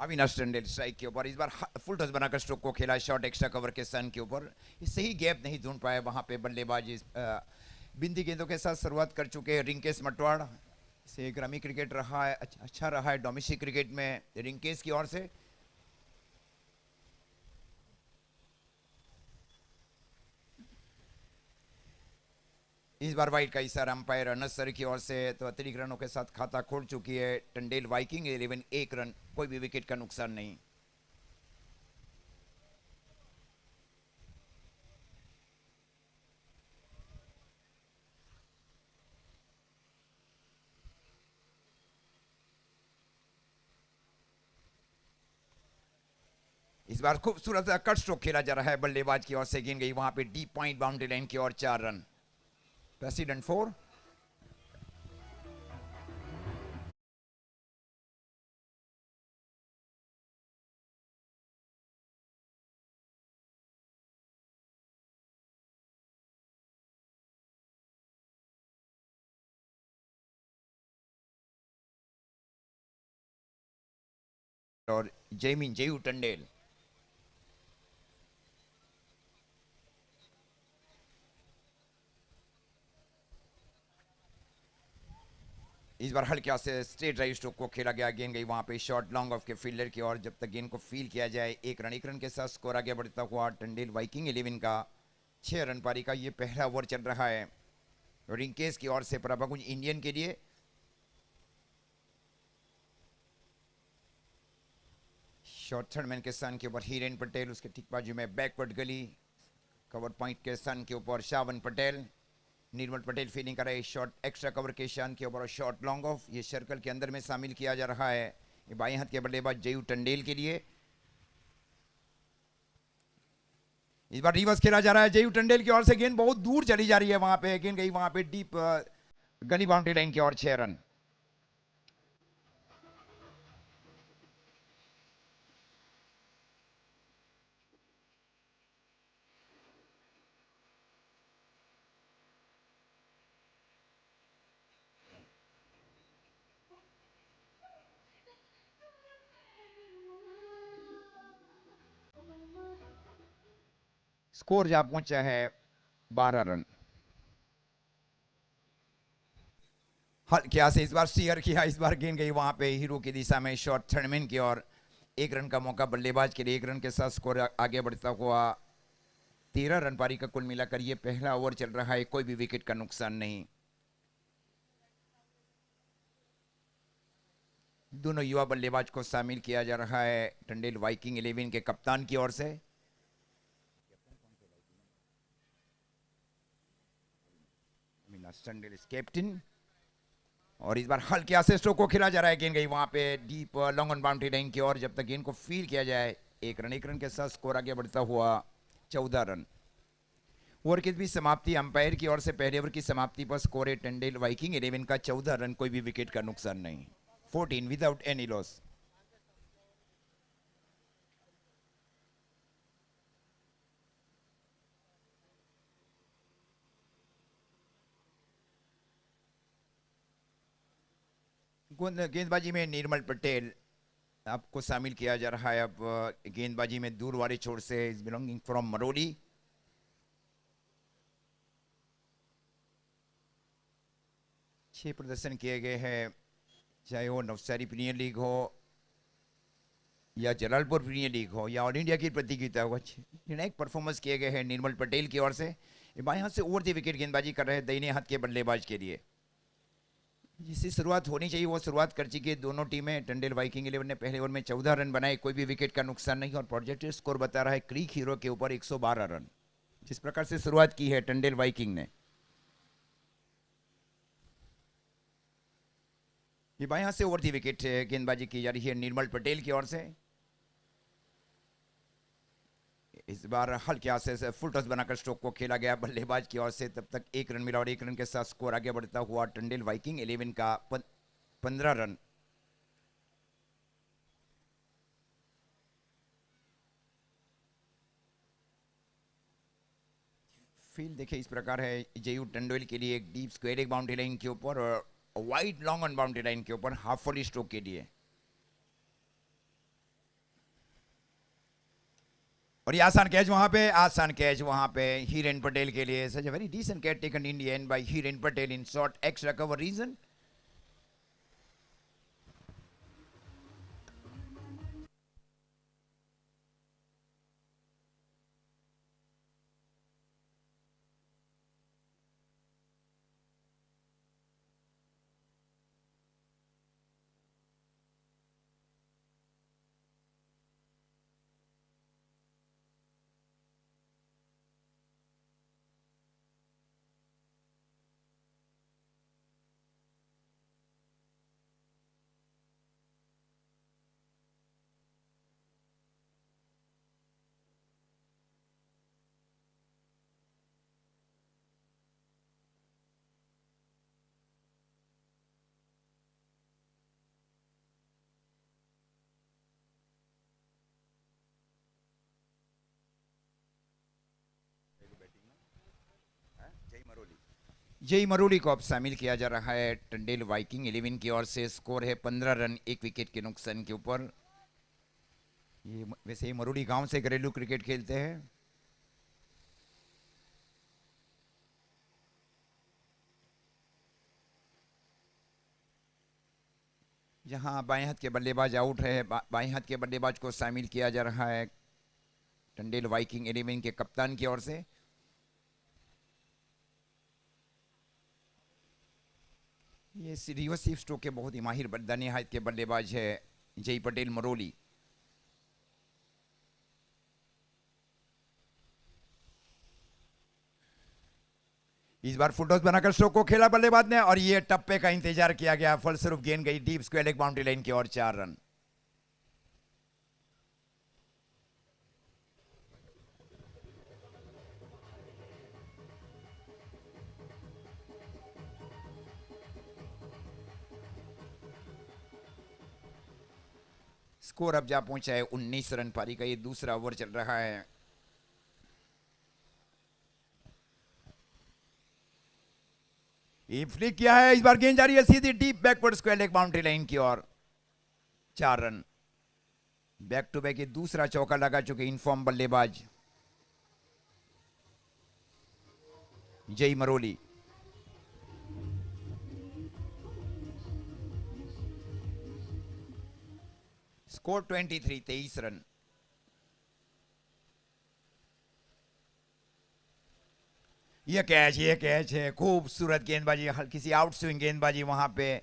Avinash Tandel strike के ऊपर, इस बार फुल टॉस बनाकर स्ट्रोक को खेला शॉट एक्स्ट्रा कवर के सन के ऊपर, इससे ही गैप नहीं ढूंढ पाए वहां पे बल्लेबाज। बिंदी गेंदों के साथ शुरुआत कर चुके हैं रिंकेश मटवाड़ से। ग्रामीण क्रिकेट रहा है, अच्छा रहा है डोमेस्टिक क्रिकेट में रिंकेश की ओर से। इस बार वाइड का इशारा अंपायर अनसर की ओर से, तो अतिरिक्त रनों के साथ खाता खोल चुकी है टंडेल वाइकिंग 11, एक रन, कोई भी विकेट का नुकसान नहीं। इस बार खूबसूरत कट स्ट्रोक खेला जा रहा है बल्लेबाज की ओर से, गेंद गई वहां पे डीप पॉइंट बाउंड्री लाइन की ओर, 4 रन। प्रेसिडेंट 4। और जयमीन जयू टंडेल। इस बार हल्के से स्ट्रेट ड्राइव स्ट्रोक को खेला गया, गेंद गई वहां पे शॉर्ट लॉन्ग ऑफ के फील्डर की ओर। जब तक गेंद को फील किया जाए, एक रन, एक रन के साथ स्कोर आगे बढ़ता हुआ टंडेल वाइकिंग 11 का 6 रन पारी का ये पहला ओवर चल रहा है रिंकेश की ओर से प्रभाकुंज इंडियन के लिए। शॉर्ट थर्ड मैन के सन के ऊपर हीरेन पटेल, उसके ठीक बाजू में बैकवर्ड गली कवर पॉइंट के सन के ऊपर शावन पटेल। निर्मल पटेल फील्डिंग कर रहे, शॉट एक्स्ट्रा कवर के शन के ऊपर शॉट लॉन्ग ऑफ, ये सर्कल के अंदर में शामिल किया जा रहा है ये बाएं हाथ के बल्लेबाज जयू टंडेल के लिए। इस बार रिवर्स खेला जा रहा है जयू टंडेल की ओर से, गेंद बहुत दूर चली जा रही है वहां पे, गेंद गई वहां पे डीप गली बाउंड्री लाइन की ओर, 6 रन। स्कोर जहां पहुंचा है 12 रन। हल्के से इस बार सीयर किया, इस बार गेंद गई वहां पे हीरो की दिशा में शॉर्ट थर्डमैन की ओर। एक रन का मौका बल्लेबाज के लिए, एक रन के साथ स्कोर आगे बढ़ता हुआ 13 रन पारी का कुल मिलाकर ये पहला ओवर चल रहा है, कोई भी विकेट का नुकसान नहीं। दोनों युवा बल्लेबाज को शामिल किया जा रहा है टंडेल वाइकिंग 11 के कप्तान की ओर से। टंडेल कैप्टन। और इस बार हल्के आसिस्टों को खेला जा रहा है, गेंद गई वहां पे deep long on boundary line की ओर। जब तक गेंद को फील किया जाए, एक रन, एक रन के साथ स्कोर आगे बढ़ता हुआ 14 रन। ओवर की भी समाप्ति अंपायर की ओर से पहले ओवर की समाप्ति पर स्कोर है टंडेल वाइकिंग 11 का 14 रन, कोई भी विकेट का नुकसान नहीं, 14 विदाउट एनी लॉस। गेंदबाजी में निर्मल पटेल आपको शामिल किया जा रहा है। अब गेंदबाजी में दूर वाले छोर से, इज बिलोंगिंग फ्रॉम मरोली। छह प्रदर्शन किए गए हैं, चाहे वो नवसारी प्रीमियर लीग हो या जलालपुर प्रीमियर लीग हो या ऑल इंडिया की प्रतियोगिता हो, निर्णायक परफॉर्मेंस किए गए हैं निर्मल पटेल की ओर से। बाएं हाथ से ओवर दी विकेट गेंदबाजी कर रहे हैं दाहिने हाथ के बल्लेबाज के लिए। जिससे शुरुआत होनी चाहिए वो शुरुआत कर चुकी है दोनों टीमें। टंडेल वाइकिंग 11 ने पहले ओवर में 14 रन बनाए, कोई भी विकेट का नुकसान नहीं, और प्रोजेक्टेड स्कोर बता रहा है क्रीक हीरो के ऊपर 112 रन। जिस प्रकार से शुरुआत की है टंडेल वाइकिंग ने। ये बाएं हाथ से ओवर दी विकेट गेंदबाजी की जा रही है निर्मल पटेल की ओर से। इस बार हल्के हाथ से फुल टॉस बनाकर स्ट्रोक को खेला गया बल्लेबाज की ओर से। तब तक एक रन मिला और एक रन के साथ स्कोर आगे बढ़ता हुआ टंडेल वाइकिंग 11 का 15 रन। फील्ड देखिए इस प्रकार है जयू टंडेल के लिए, एक डीप स्क्वायर एक बाउंड्री लाइन के ऊपर और wide long on boundary line के ऊपर हाफ फुल स्ट्रोक के लिए। और ये आसान कैच वहां पे, आसान कैच वहां पे हीरेन पटेल के लिए. Such a very decent catch taken in the end by Hiren Patel in short extra cover region. Jay Maroli को अब शामिल किया जा रहा है टंडेल वाइकिंग 11 की ओर से. स्कोर है 15 रन, एक विकेट के नुकसान के ऊपर. ये वैसे ही मरोली गांव से घरेलू क्रिकेट खेलते हैं. जहां बाएं हाथ के बल्लेबाज आउट है, बाएं हाथ के बल्लेबाज को शामिल किया जा रहा है टंडेल वाइकिंग 11 के कप्तान की ओर से. ये रिवर्सिव स्ट्रोक के बहुत ही माहिर दाहिने हाथ के बल्लेबाज है जय पटेल मरोली. इस बार फुटटॉस बनाकर स्ट्रोक को खेला बल्लेबाज ने और ये टप्पे का इंतजार किया गया. फलस्वरूप गेंद गई deep square leg boundary line की ओर. 4 रन. स्कोर अब जा पहुंचा है 19 रन. पारी का ये दूसरा ओवर चल रहा है. फ्लिक किया है. इस बार गेंद जा रही है सीधी deep backward square leg boundary line की ओर. 4 रन. बैक टू बैक ये दूसरा चौका लगा चुके इनफॉर्म बल्लेबाज जय मरोली. Score 23, 23 run. ये कैच है. खूबसूरत गेंदबाजी, हल्की सी आउट स्विंग गेंदबाजी वहां पे.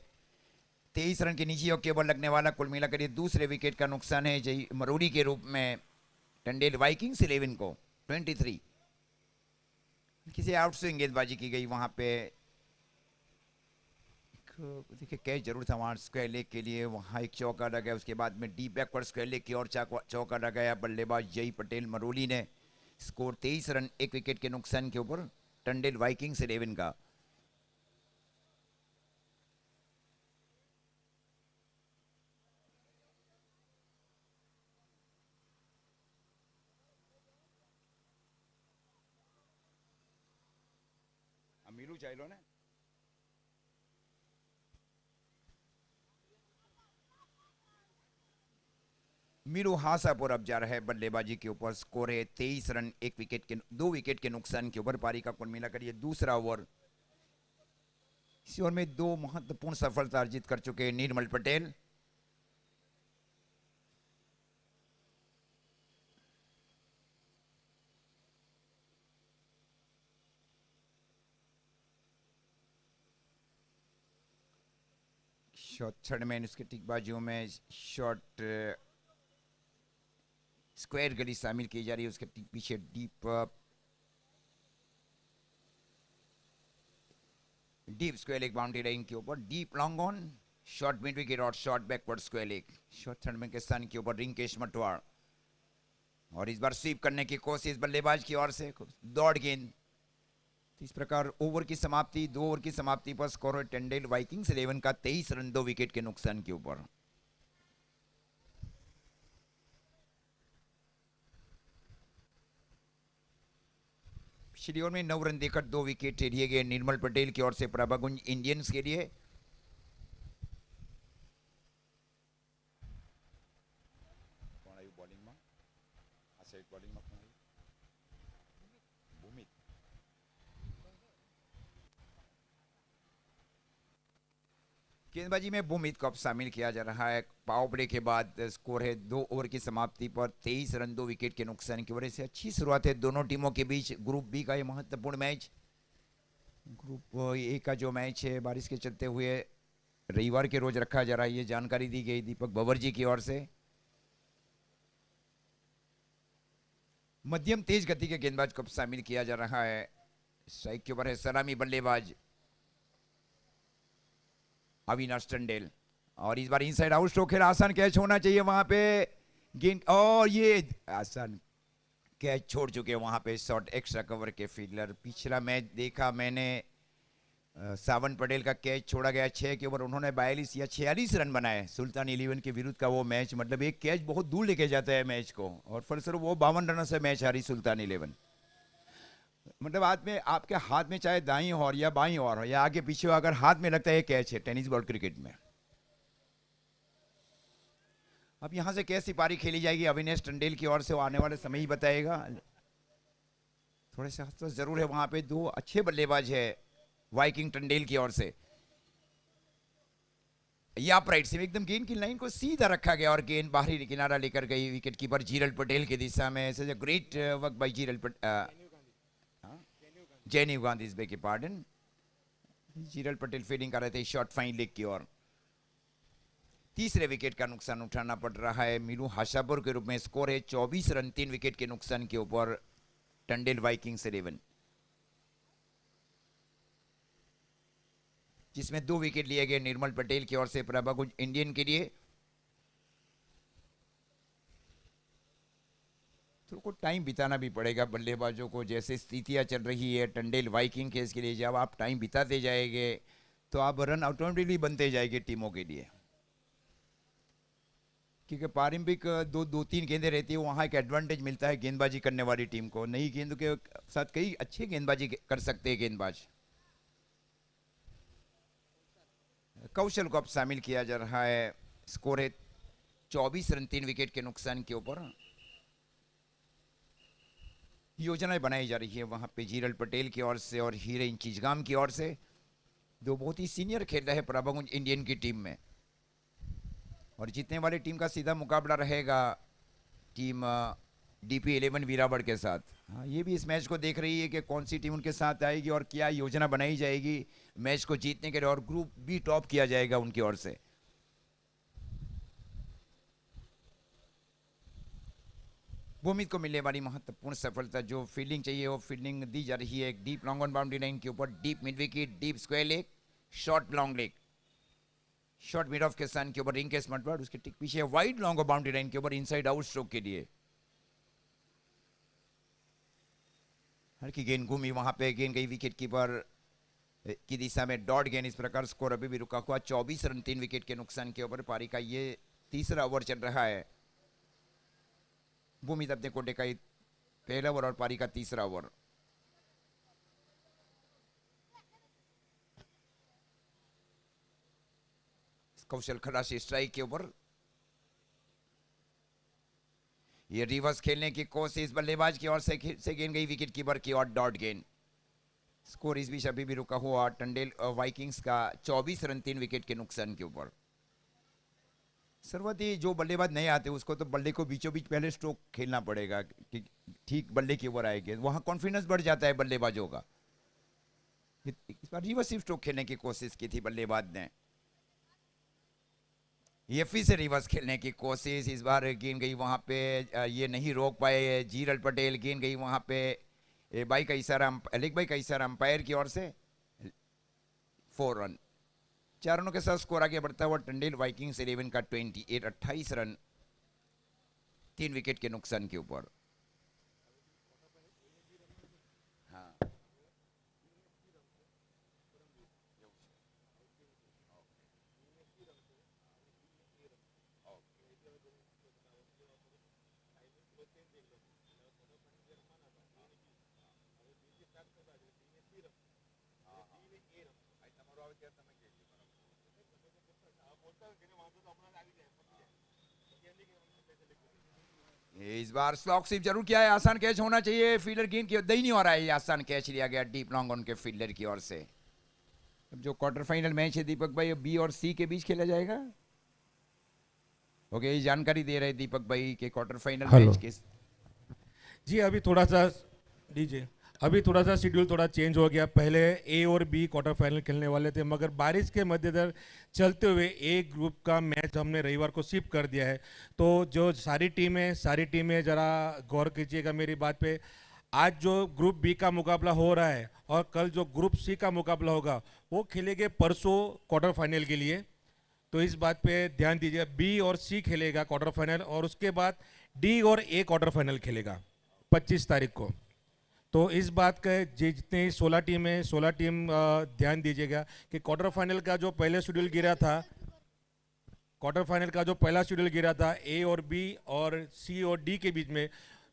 23 रन के नीचे और केवल लगने वाला. कुल मिलाकर ये दूसरे विकेट का नुकसान है जय मरोली के रूप में टंडेल वाइकिंग्स 11 को. 23 किसी आउट स्विंग गेंदबाजी की गई वहां पे. देखिए कैच जरूर था वहां स्क्वायर लेग के लिए. वहां एक चौका लगाया, उसके बाद में डीप बैकवर्ड स्क्वायर लेग की और चौका लगाया बल्लेबाज जय पटेल मरोली ने. स्कोर 23 रन, एक विकेट के नुकसान के ऊपर टंडेल वाइकिंग्स 11 का. मीरू चाइलो ने मीरू हासापुर अब जा रहा है बल्लेबाजी के ऊपर. स्कोर है 23 रन, एक विकेट के 2 विकेट के नुकसान के ऊपर. पारी का कुल मिलाकर ये दूसरा ओवर. इस ओवर में 2 महत्वपूर्ण सफलता अर्जित कर चुके हैं निर्मल पटेल. शॉट थर्ड मैन, उसके ठीक बाजुओं में शॉट स्क्वायर गली शामिल की जा रही है. उसके ठीक पीछे deep square leg boundary line के ऊपर. Deep long on, short mid wicket और short backward square leg. Shot third man के स्थान के ऊपर रिंकेश मटवार. और इस बार स्वीप करने की कोशिश बल्लेबाज की ओर से. दौड़ गेंद. इस प्रकार ओवर की समाप्ति, 2 ओवर की समाप्ति पर स्कोर टंडेल वाइकिंग्स 11 का 23 रन, 2 विकेट के नुकसान के ऊपर. पिछली ओवर में 9 रन देकर 2 विकेट लिए गए निर्मल पटेल की ओर से प्रभागुंज इंडियंस के लिए. बॉलिंग में गेंदबाजी में बुमहित को अब शामिल किया जा रहा है। पावर प्ले के बाद स्कोर है 2 ओवर की समाप्ति पर 23 रन 2 विकेट के नुकसान की वजह से अच्छी शुरुआत है दोनों टीमों के बीच। ग्रुप बी का ये महत्वपूर्ण मैच, ग्रुप ए का जो मैच है बारिश के चलते हुए रविवार के रोज रखा जा रहा है, ये जानकारी दी गई दीपक बबर जी की ओर से। मध्यम तेज गति के गेंदबाज को शामिल किया जा रहा है। स्ट्राइक के ऊपर है सलामी बल्लेबाज अविनाश टंडेल, और इस बार इनसाइड आउट स्ट्रोक है। आसान कैच होना चाहिए वहां पे गेंद, और ये आसान कैच छोड़ चुके हैं वहां पे शॉर्ट एक्स्ट्रा कवर के फील्डर। पिछला मैच देखा मैंने, सावन पटेल का कैच छोड़ा गया 6 के ओवर, उन्होंने 42 या 46 रन बनाए सुल्तान 11 के विरुद्ध का वो मैच। मतलब एक कैच बहुत दूर लेके जाता है मैच को, और फलस्वरूप वो 52 रनों से मैच हारी सुल्तान 11। मतलब आपके हाथ में चाहे दाईं ओर या बाईं ओर या आगे पीछे, अगर हाथ में लगता है कैच है टेनिस बॉल क्रिकेट में। अब यहां से कैसी पारी खेली जाएगी अविनाश टंडेल की ओर से, वो आने वाले समय ही बताएगा। थोड़े से हस्त जरूर है वहां पे, 2 अच्छे बल्लेबाज है वाइकिंग टंडेल की ओर से। या राइट से एकदम गेंद की लाइन को सीधा रखा गया और गेंद बाहरी किनारा लेकर गई विकेट कीपर जीरल पटेल की दिशा में। Great work by जीरल Patel, जेन्यू Gandhi इस बेग पार्डन। जीरल पटेल फील्डिंग कर रहे थे शॉर्ट फाइन लेग की ओर। तीसरे विकेट का नुकसान उठाना पड़ रहा है मीनू हाशापुर के रूप में। स्कोर है 24 रन 3 विकेट के नुकसान के ऊपर टंडेल वाइकिंग्स 11, जिसमें 2 विकेट लिए गए निर्मल पटेल की ओर से प्रभाकुंज इंडियन के लिए। तो को टाइम बिताना भी पड़ेगा बल्लेबाजों को, जैसे स्थितियां चल रही है टंडेल वाइकिंग के इसके लिए। जब आप टाइम बिताते जाएंगे तो आप रन ऑटोमेटिकली बनते जाएंगे टीमों के लिए, क्योंकि पारंपरिक 2-3 गेंदें रहती है, वहां एक एडवांटेज मिलता है गेंदबाजी करने वाली टीम को। नई गेंद के साथ कई अच्छे गेंदबाजी कर सकते हैं गेंदबाज। कौशल को अब शामिल किया जा रहा है। स्कोर है 24 रन 3 विकेट के नुकसान के ऊपर। योजनाएं बनाई जा रही है वहां पे जीरल पटेल की ओर से और हीरेन चिचगाम की ओर से। 2 बहुत ही सीनियर खेल रहे हैं प्रभाकुंज इंडियन की टीम में, और जीतने वाली टीम का सीधा मुकाबला रहेगा टीम DP11 वीरावड़ के साथ। हाँ, ये भी इस मैच को देख रही है कि कौन सी टीम उनके साथ आएगी और क्या योजना बनाई जाएगी मैच को जीतने के लिए, और ग्रुप बी टॉप किया जाएगा उनकी ओर से। भूमित को मिलने वाली महत्वपूर्ण सफलता, जो फील्डिंग चाहिए वो फील्डिंग दी जा रही है। एक deep long on boundary line के ऊपर, deep mid wicket, deep square leg, short long leg, short mid of के सन के ऊपर रिंग के स्मट बॉल, उसके ठीक पीछे वाइड लॉन्ग बाउंड्री लाइन के ऊपर इनसाइड आउट स्ट्रोक के लिए। हल्की गेंद घूमी वहां पे, गेंद गई विकेट कीपर की दिशा में, डॉट गेंद। इस प्रकार स्कोर अभी भी रुका हुआ 24 रन 3 विकेट के नुकसान के ऊपर। पारी का ये तीसरा ओवर चल रहा है। भूमित अपने कोटे का पहला ओवर और पारी का तीसरा ओवर। कौशल खड़ा से स्ट्राइक के ऊपर, ये रिवर्स खेलने की कोशिश बल्लेबाज की ओर से गेंद गई विकेट कीपर की और डॉट गेंद। स्कोर इस बीच अभी भी रुका हुआ टंडेल वाइकिंग्स का 24 रन 3 विकेट के नुकसान के ऊपर। सर्वती जो बल्लेबाज नहीं आते उसको तो बल्ले को बीचों बीच पहले स्ट्रोक खेलना पड़ेगा कि ठीक बल्ले की ओर आएगी, वहां कॉन्फिडेंस बढ़ जाता है बल्लेबाजों का। इस बार रिवर्सिव स्ट्रोक खेलने की कोशिश की थी बल्लेबाज ने, ये फिर से रिवर्स खेलने की कोशिश। इस बार गेंद गई वहां पे, ये नहीं रोक पाए जीरल पटेल। गेंद गई वहां पे बाई का इशारा, लेग बाई का इशारा अंपायर की ओर से। 4 रन 4 रनों के साथ स्कोर आगे बढ़ता हुआ टंडेल वाइकिंग्स 11 का 28 रन 3 विकेट के नुकसान के ऊपर। इस बार स्लॉक स्वीप जरूर किया है, आसान कैच होना चाहिए। फील्डर गेंद की दही नहीं हो रहा है, आसान कैच लिया गया डीप लॉन्ग ऑन के फील्डर की ओर से। अब जो क्वार्टर फाइनल मैच है दीपक भाई, बी और सी के बीच खेला जाएगा। ओके, ये जानकारी दे रहे हैं दीपक भाई के क्वार्टर फाइनल हेलो मैच के। जी। डीजे अभी थोड़ा सा शेड्यूल थोड़ा चेंज हो गया। पहले ए और बी क्वार्टर फाइनल खेलने वाले थे, मगर बारिश के मद्देनजर चलते हुए ए ग्रुप का मैच हमने रविवार को शिफ्ट कर दिया है। तो जो सारी टीमें ज़रा गौर कीजिएगा मेरी बात पे। आज जो ग्रुप बी का मुकाबला हो रहा है और कल जो ग्रुप सी का मुकाबला होगा वो खेलेंगे परसों क्वार्टर फाइनल के लिए। तो इस बात पे ध्यान दीजिए, बी और सी खेलेगा क्वार्टर फाइनल और उसके बाद डी और ए क्वार्टर फाइनल खेलेगा 25 तारीख को। तो इस बात का जितने 16 टीम है, 16 टीम ध्यान दीजिएगा कि क्वार्टर फाइनल का जो पहला शेड्यूल गिरा था ए और बी और सी और डी के बीच में,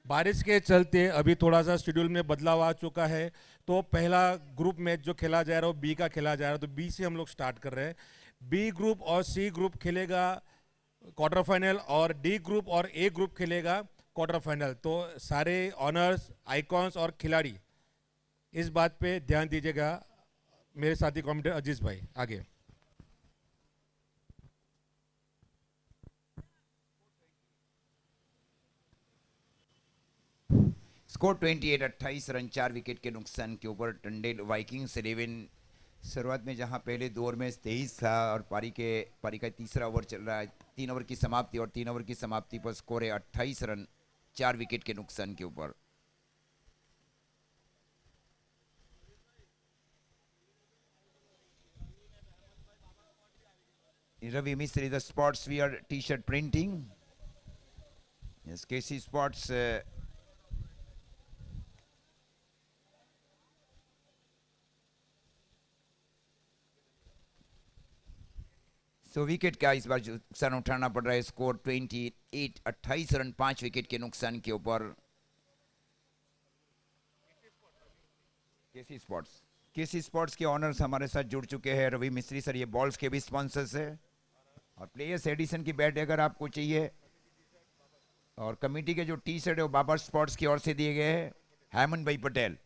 बारिश के चलते अभी थोड़ा सा शेड्यूल में बदलाव आ चुका है। तो पहला ग्रुप मैच जो खेला जा रहा है वो बी का खेला जा रहा है, तो बी से हम लोग स्टार्ट कर रहे हैं। बी ग्रुप और सी ग्रुप खेलेगा क्वार्टर फाइनल और डी ग्रुप और ए ग्रुप खेलेगा क्वार्टर फाइनल। तो सारे ऑनर्स, आइकॉन्स और खिलाड़ी इस बात पे ध्यान दीजिएगा। मेरे साथी कमेंटेटर अजीज भाई आगे। स्कोर 28 रन, 4 विकेट के नुकसान के ऊपर टंडेल वाइकिंग्स 11। शुरुआत में जहां पहले 2 ओवर में 23 था और पारी का तीसरा ओवर चल रहा है, 3 ओवर की समाप्ति, और 3 ओवर की समाप्ति पर स्कोर है 28 रन, 4 विकेट के नुकसान के ऊपर। Ravi Mistry, the sports wear T shirt printing, yes, KC sports. So wicket का इस बार नुकसान उठाना पड़ रहा है। स्कोर 28 रन, 5 विकेट के नुकसान के ऊपर। केसी स्पोर्ट्स के ऑनर्स हमारे साथ जुड़ चुके हैं। रवि मिस्त्री सर, ये बॉल्स के भी स्पॉन्सर्स है और प्लेयर्स एडिशन की बैट अगर आपको चाहिए, और कमेटी के जो टी शर्ट है वो बाबर स्पोर्ट्स की ओर से दिए गए हैं, हेमंत भाई पटेल।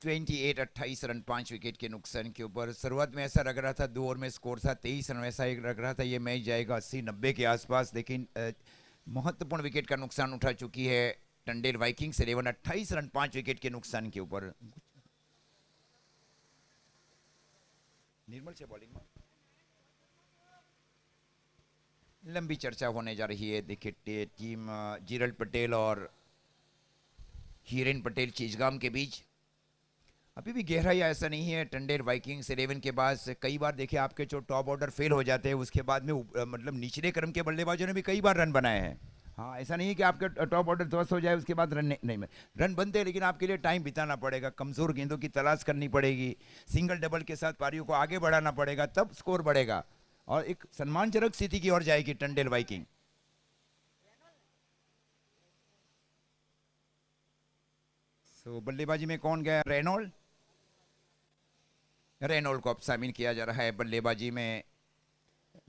28 रन, 5 विकेट के नुकसान के ऊपर। शुरुआत में ऐसा लग रहा था 2 ओवर में स्कोर था 23 रन, वैसा एक लग रहा था ये मैच जाएगा 80-90 के आसपास, लेकिन महत्वपूर्ण विकेट का नुकसान उठा चुकी है टंडेल वाइकिंग्स 11। 28 रन, 5 विकेट के नुकसान के ऊपर। निर्मल से बॉलिंग में लंबी चर्चा होने जा रही है। देखिए टीम जीरल पटेल और हीरेन पटेल चीजगाम के बीच अभी भी गहराई ऐसा नहीं है। टंडेल वाइकिंग्स 11 के बाद कई बार देखिए आपके जो टॉप ऑर्डर फेल हो जाते हैं, उसके बाद में मतलब निचले क्रम के बल्लेबाजों ने भी कई बार रन बनाए हैं। हाँ, ऐसा नहीं है कि आपके टॉप ऑर्डर ध्वस्त हो जाए उसके बाद रन नहीं रन बनते हैं, लेकिन आपके लिए टाइम बिताना पड़ेगा, कमजोर गेंदों की तलाश करनी पड़ेगी, सिंगल डबल के साथ पारियों को आगे बढ़ाना पड़ेगा, तब स्कोर बढ़ेगा और एक सम्मानजनक स्थिति की ओर जाएगी टंडेल वाइकिंग। सो बल्लेबाजी में कौन गया? रेनोल्ड को अब शामिल किया जा रहा है बल्लेबाजी में।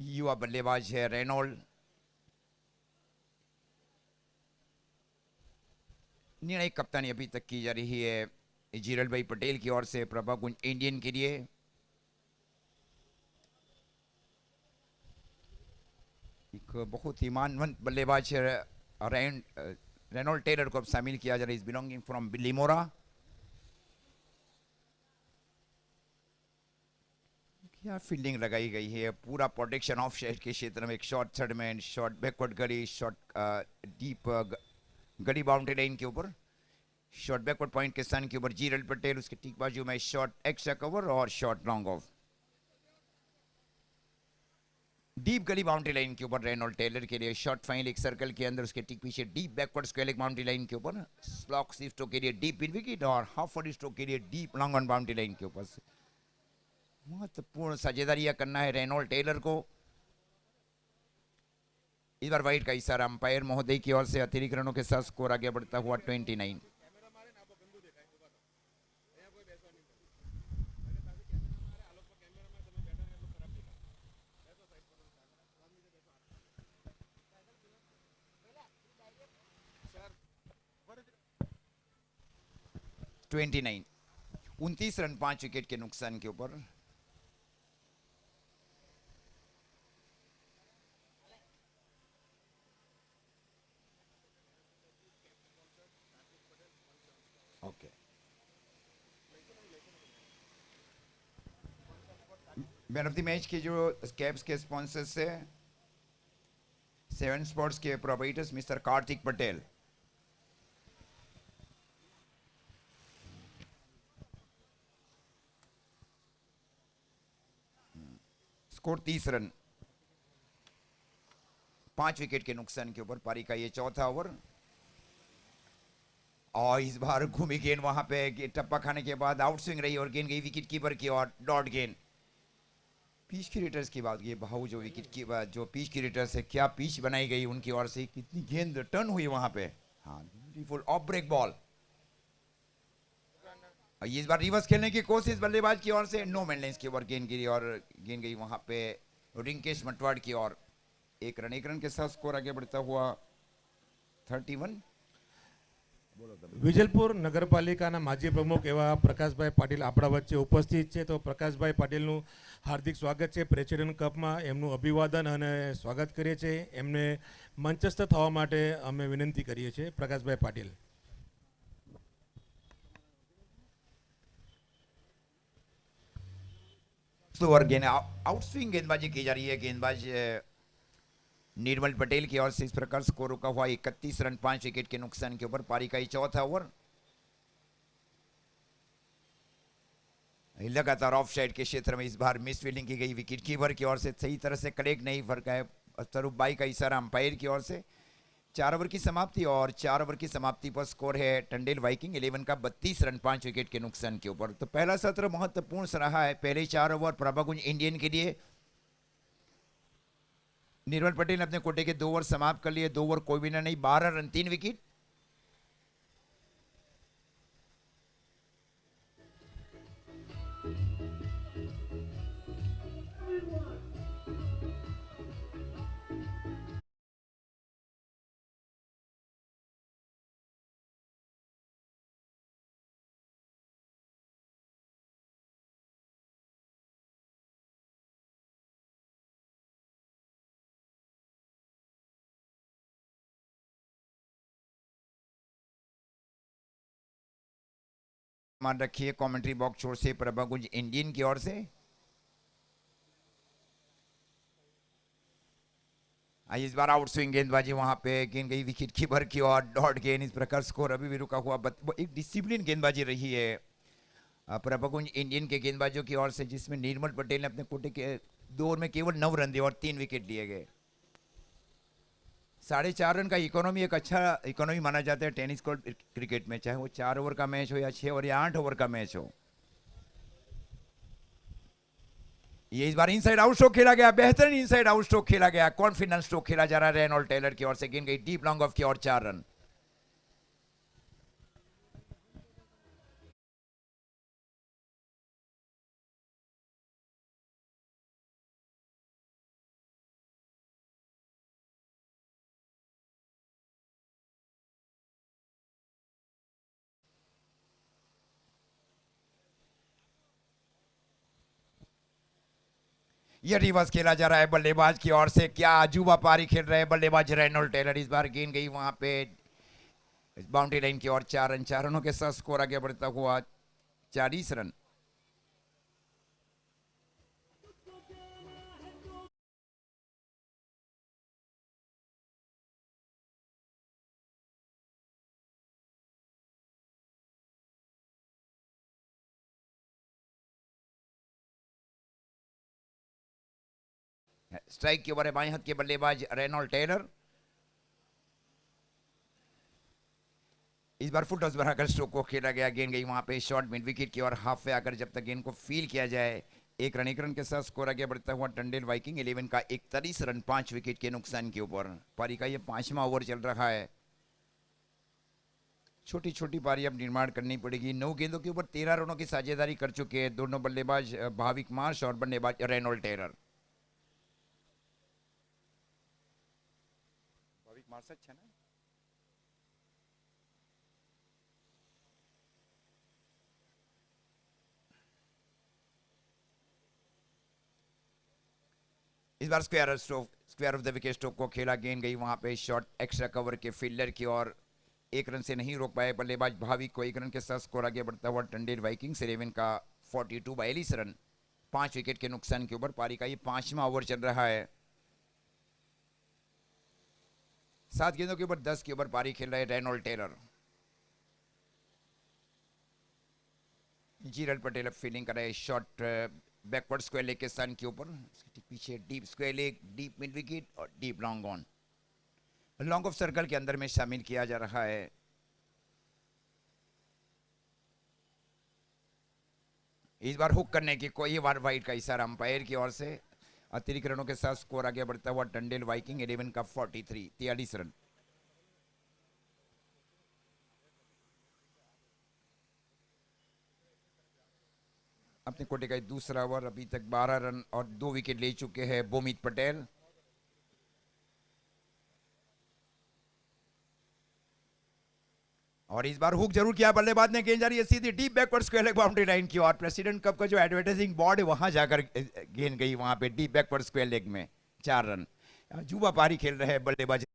युवा बल्लेबाज है रेनोल्ड। निर्णायक कप्तानी अभी तक की जा रही है जीरल भाई पटेल की ओर से प्रभा कुंज इंडियन के लिए। एक बहुत ही मानवंत बल्लेबाज है रेनोल्ड टेलर को अब शामिल किया जा रहा है, इज बिलोंगिंग फ्रॉम बिलीमोरा। क्या फील्डिंग लगाई गई है, पूरा प्रोटेक्शन ऑफ साइड के क्षेत्र में। एक short third man, short backward गली, शॉर्ट डीप गली बाउंड्री लाइन के ऊपर, शॉर्ट बैकवर्ड पॉइंट के स्थान के ऊपर जीरल पटेल, उसके ठीक बाजू में शॉर्ट एक्स्ट्रा कवर और शॉर्ट लॉन्ग ऑफ। डीप गली बाउंड्री लाइन के ऊपर रेनोल्ड टेलर के लिए शॉर्ट फाइनल एक सर्कल के अंदर, उसके ठीक पीछे deep backward square boundary line के ऊपर स्लॉक स्ट्रोक के लिए डीप इन विकेट और हाफ फॉर स्ट्रोक के लिए deep long on boundary line के ऊपर। महत्वपूर्ण साझेदारियां करना है रेनोल्ड टेलर को। इस बार वाइड का इशारा अंपायर महोदय की ओर से अतिरिक्त रनों के साथ स्कोर आगे बढ़ता हुआ 29। 29, 29 रन 5 विकेट के नुकसान के ऊपर। Okay, man of the match के जो कैप्स के स्पॉन्सर्स है, 7 स्पोर्ट्स के proprietors mister Kartik Patel. Score 30 run 5 wicket के नुकसान के ऊपर। पारी का ये चौथा ओवर, और इस बार घूमी गेंद वहां पे टप्पा खाने के बाद आउट स्विंग रही और गेंद गई विकेट कीपर की और डॉट गेंद। पिच क्रिएटर्स की बात की, भाऊ जो विकेट की बात, जो पिच क्रिएटर्स है, क्या पिच बनाई गई उनकी ओर से, कितनी गेंद टर्न हुई वहां पे। हाँ, ब्यूटीफुल ऑफ ब्रेक बॉल। और इस बार रिवर्स खेलने की कोशिश बल्लेबाज की ओर से, नो मैनलेंस की ओवर गेंद गिरी और गेंद गई वहां पे रिंकेश मटवाड़ की ओर। एक रन के साथ स्कोर आगे बढ़ता हुआ 31। વિજલપુર નગરપાલિકાના માજી પ્રમુખ એવા પ્રકાશભાઈ પાટીલ આપણા વચ્ચે ઉપસ્થિત છે. તો પ્રકાશભાઈ પાટીલનું હાર્દિક સ્વાગત છે પ્રેસિડેન્ટ કપમાં. એમનું અભિવાદન અને સ્વાગત કરીએ છીએ. એમને મંચસ્થ થવા માટે અમે વિનંતી કરીએ છીએ. પ્રકાશભાઈ પાટીલ. तो और गेंद आउट स्विंग गेंदबाजी की जा रही है। गेंदबाज निर्मल पटेल की ओर से इस प्रकार स्कोर रुका हुआ 31 रन 5 विकेट के नुकसान के ऊपर। पारी का ये चौथा ओवर, लगातार ऑफ साइड के क्षेत्र में इस बार मिस फील्डिंग की गई विकेट कीपर की ओर से, सही तरह से कलेक्ट नहीं फर्क है। स्वरूप बाई का इशारा अंपायर की ओर से। 4 ओवर की समाप्ति, और 4 ओवर की समाप्ति पर स्कोर है टंडेल वाइकिंग 11 का 32 रन 5 विकेट के नुकसान के ऊपर। तो पहला सत्र महत्वपूर्ण रहा है। पहले 4 ओवर प्रभाकुंज इंडियन के लिए निर्मल पटेल ने अपने कोटे के 2 ओवर समाप्त कर लिए। 2 ओवर कोई भी नहीं, 12 रन 3 विकेट। मान रखिए कमेंट्री बॉक्स छोर से प्रभाकुंज इंडियन की ओर से। इस बार आउट स्विंग गेंदबाजी वहां पे, गेंद गई विकेट कीपर की और डॉट गेंद। इस प्रकार स्कोर अभी भी रुका हुआ। एक डिसिप्लिन गेंदबाजी रही है प्रभाकुंज इंडियन के गेंदबाजों की ओर से, जिसमें निर्मल पटेल ने अपने कोटे के 2 ओवर में केवल 9 रन दिए और 3 विकेट लिए गए। 4.5 रन का इकोनॉमी एक अच्छा इकोनॉमी माना जाता है टेनिस कोर्ट क्रिकेट में, चाहे वो 4 ओवर का मैच हो या 6 ओवर या 8 ओवर का मैच हो। ये इस बार इनसाइड आउट स्ट्रोक खेला गया, बेहतरीन इनसाइड आउट स्ट्रोक खेला गया, कॉन्फिडेंस स्ट्रोक खेला जा रहा है रेनॉल्ड टेलर की ओर से। गेंद गई डीप लॉन्ग ऑफ की और 4 रन। यह रिवर्स खेला जा रहा है बल्लेबाज की ओर से। क्या अजूबा पारी खेल रहे हैं बल्लेबाज रेनॉल्ड टेलर। इस बार गेंद गई वहां पे बाउंड्री लाइन की ओर। 4 रन, 4 रनों के साथ स्कोर आगे बढ़ता हुआ 40 रन। स्ट्राइक के ओवर है बाएं हाथ के बल्लेबाज रेनॉल्ड टेलर। इस बार फुट टॉस बनाकर स्ट्रोक को खेला गया। गेंद गई वहां पे शॉर्ट मिड विकेट की और हाफ पे आकर जब तक गेंद को फील किया जाए। 1 रन के साथ स्कोर आगे बढ़ता हुआ टंडेल वाइकिंग 11 का 31 रन 5 विकेट के नुकसान के ऊपर। पारी का यह 5वां ओवर चल रहा है। छोटी छोटी पारी अब निर्माण करनी पड़ेगी। 9 गेंदों के ऊपर 13 रनों की साझेदारी कर चुके हैं दोनों बल्लेबाज भाविक मार्श और बल्लेबाज रेनॉल्ड टेलर। भाविक मार्श अच्छा ना। इस बार square of the wicket stroke को खेला, गेंद गई वहां पे शॉर्ट एक्स्ट्रा कवर के फील्डर की और एक रन से नहीं रोक पाए बल्लेबाज भाविक को। एक रन के साथ स्कोर आगे बढ़ता हुआ टंडेल वाइकिंग्स 11 का 42 रन 5 विकेट के नुकसान के ऊपर। पारी का ये 5वां ओवर चल रहा है। 7 गेंदों के ऊपर 10 के ऊपर पारी खेल रहे रेनोल्ड टेलर। जीरल पटेल अब फील्डिंग कर रहे, शॉर्ट बैकवर्ड स्क्वायर लेग के सन के ऊपर, पीछे deep square leg, deep mid wicket और deep long on. Long off circle के अंदर में शामिल किया जा रहा है। इस बार हुक करने की कोई बार वाइड का इशारा अंपायर की ओर से। अतिरिक्त रनों के साथ स्कोर आगे बढ़ता हुआ टंडेल वाइकिंग 11 का 43 रन। अपने कोटे का दूसरा ओवर, अभी तक 12 रन और 2 विकेट ले चुके हैं बोमित पटेल। और इस बार हुक जरूर किया बल्लेबाज ने, गेंद जा रही है सीधी deep backward square leg boundary line की ओर। प्रेसिडेंट कप का जो एडवर्टाइजिंग बोर्ड है वहां जाकर गेंद गई वहां पे डीप बैकवर्ड स्क्वायर लेग में। 4 रन। जुबा पारी खेल रहे हैं बल्लेबाज।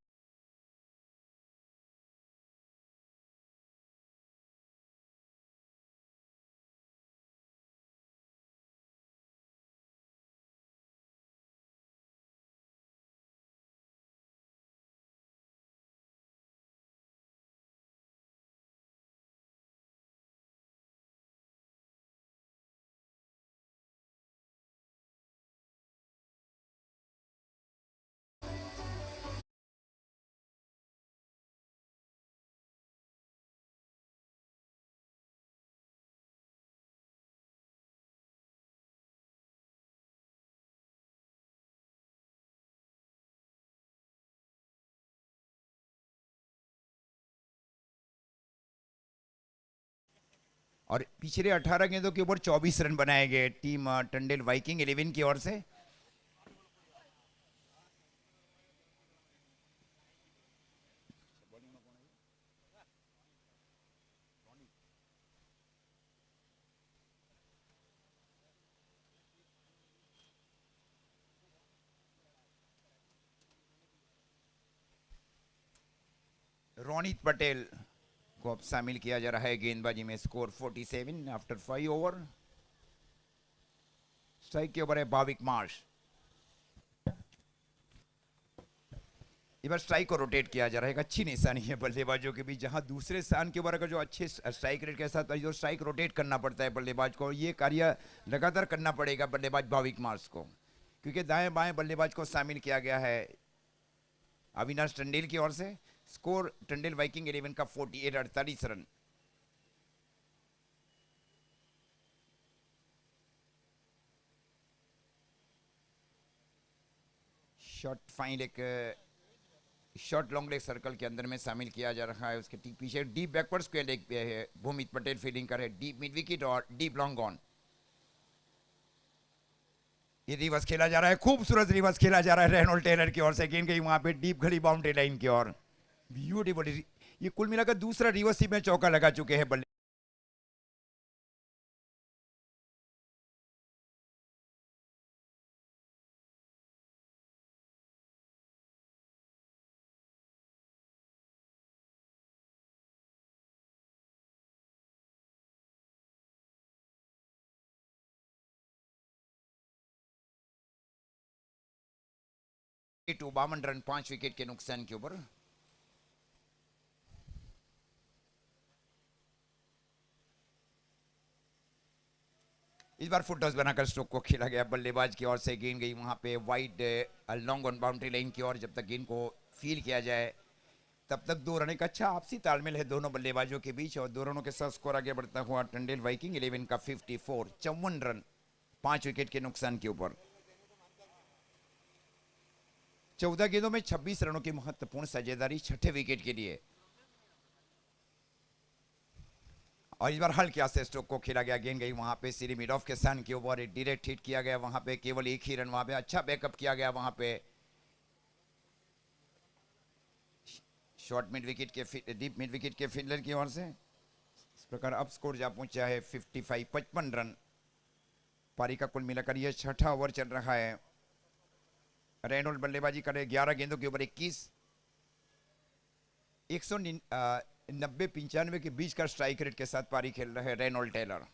और पिछले 18 गेंदों के ऊपर 24 रन बनाए गए टीम टंडेल वाइकिंग 11 की ओर से। रोनित पटेल को अब शामिल किया जा रहा है गेंदबाजी में। Score 47 after 5 over. स्ट्राइक के ऊपर है भाविक मार्श। इस बार स्ट्राइक को रोटेट किया जा रहा है, एक अच्छी निशानी है बल्लेबाजों के बीच, जहां दूसरे स्थान के ऊपर अगर जो अच्छे स्ट्राइक रेट के साथ जो स्ट्राइक रोटेट करना पड़ता है बल्लेबाज को, ये कार्य लगातार करना पड़ेगा बल्लेबाज भाविक मार्श को, क्योंकि दाएं बाएं बल्लेबाज को शामिल किया गया है अविनाश टंडेल की ओर से। स्कोर टंडेल वाइकिंग 11 का 48 रन। शॉर्ट फाइन एक शॉर्ट लॉन्ग लेग सर्कल के अंदर में शामिल किया जा रहा है। उसके ठीक पीछे डीप बैकवर्ड स्क्वायर लेग पे है भूमित पटेल फील्डिंग कर रहे, डीप मिड विकेट और डीप लॉन्ग ऑन। ये रिवर्स खेला जा रहा है, खूबसूरत रिवर्स खेला जा रहा है रेनोल्ड टेलर की ओर से। गेंद गई वहां पे डीप घड़ी बाउंड्री लाइन की ओर। ब्यूटीफुल। ये कुल मिलाकर दूसरा रिवर्स ही में चौका लगा चुके हैं बल्ले। टू 52 रन 5 विकेट के नुकसान के ऊपर। इस बार फुट टॉस बनाकर स्ट्रोक को खेला गया बल्लेबाज की ओर से। गेंद गई वहां पे wide long on boundary line की ओर। जब तक गेंद को फील किया जाए तब तक 2 रन का अच्छा आपसी तालमेल है दोनों बल्लेबाजों के बीच। और 2 रनों के साथ स्कोर आगे बढ़ता हुआ टंडेल वाइकिंग 11 का 54 रन 5 विकेट के नुकसान के ऊपर। 14 गेंदों में 26 रनों की महत्वपूर्ण साझेदारी छठे विकेट के लिए। और इस बार हल्के से स्ट्रोक को खेला गया। गेंद गई वहां पे सीरी मिड ऑफ के सन के ऊपर, एक डायरेक्ट हिट किया गया वहां पे, केवल एक ही रन वहां पे। अच्छा बैकअप किया गया वहां पे। शॉर्ट मिड विकेट के डीप मिड विकेट के फील्डर की ओर से। इस प्रकार अब स्कोर जा पहुंचा है 55 रन। पारी का कुल मिलाकर यह छठा ओवर चल रहा है। रेनोल्ड बल्लेबाजी करे 11 गेंदों के ऊपर 21, 190-95 के बीच का स्ट्राइक रेट के साथ पारी खेल रहे हैं रेनोल्ड टेलर।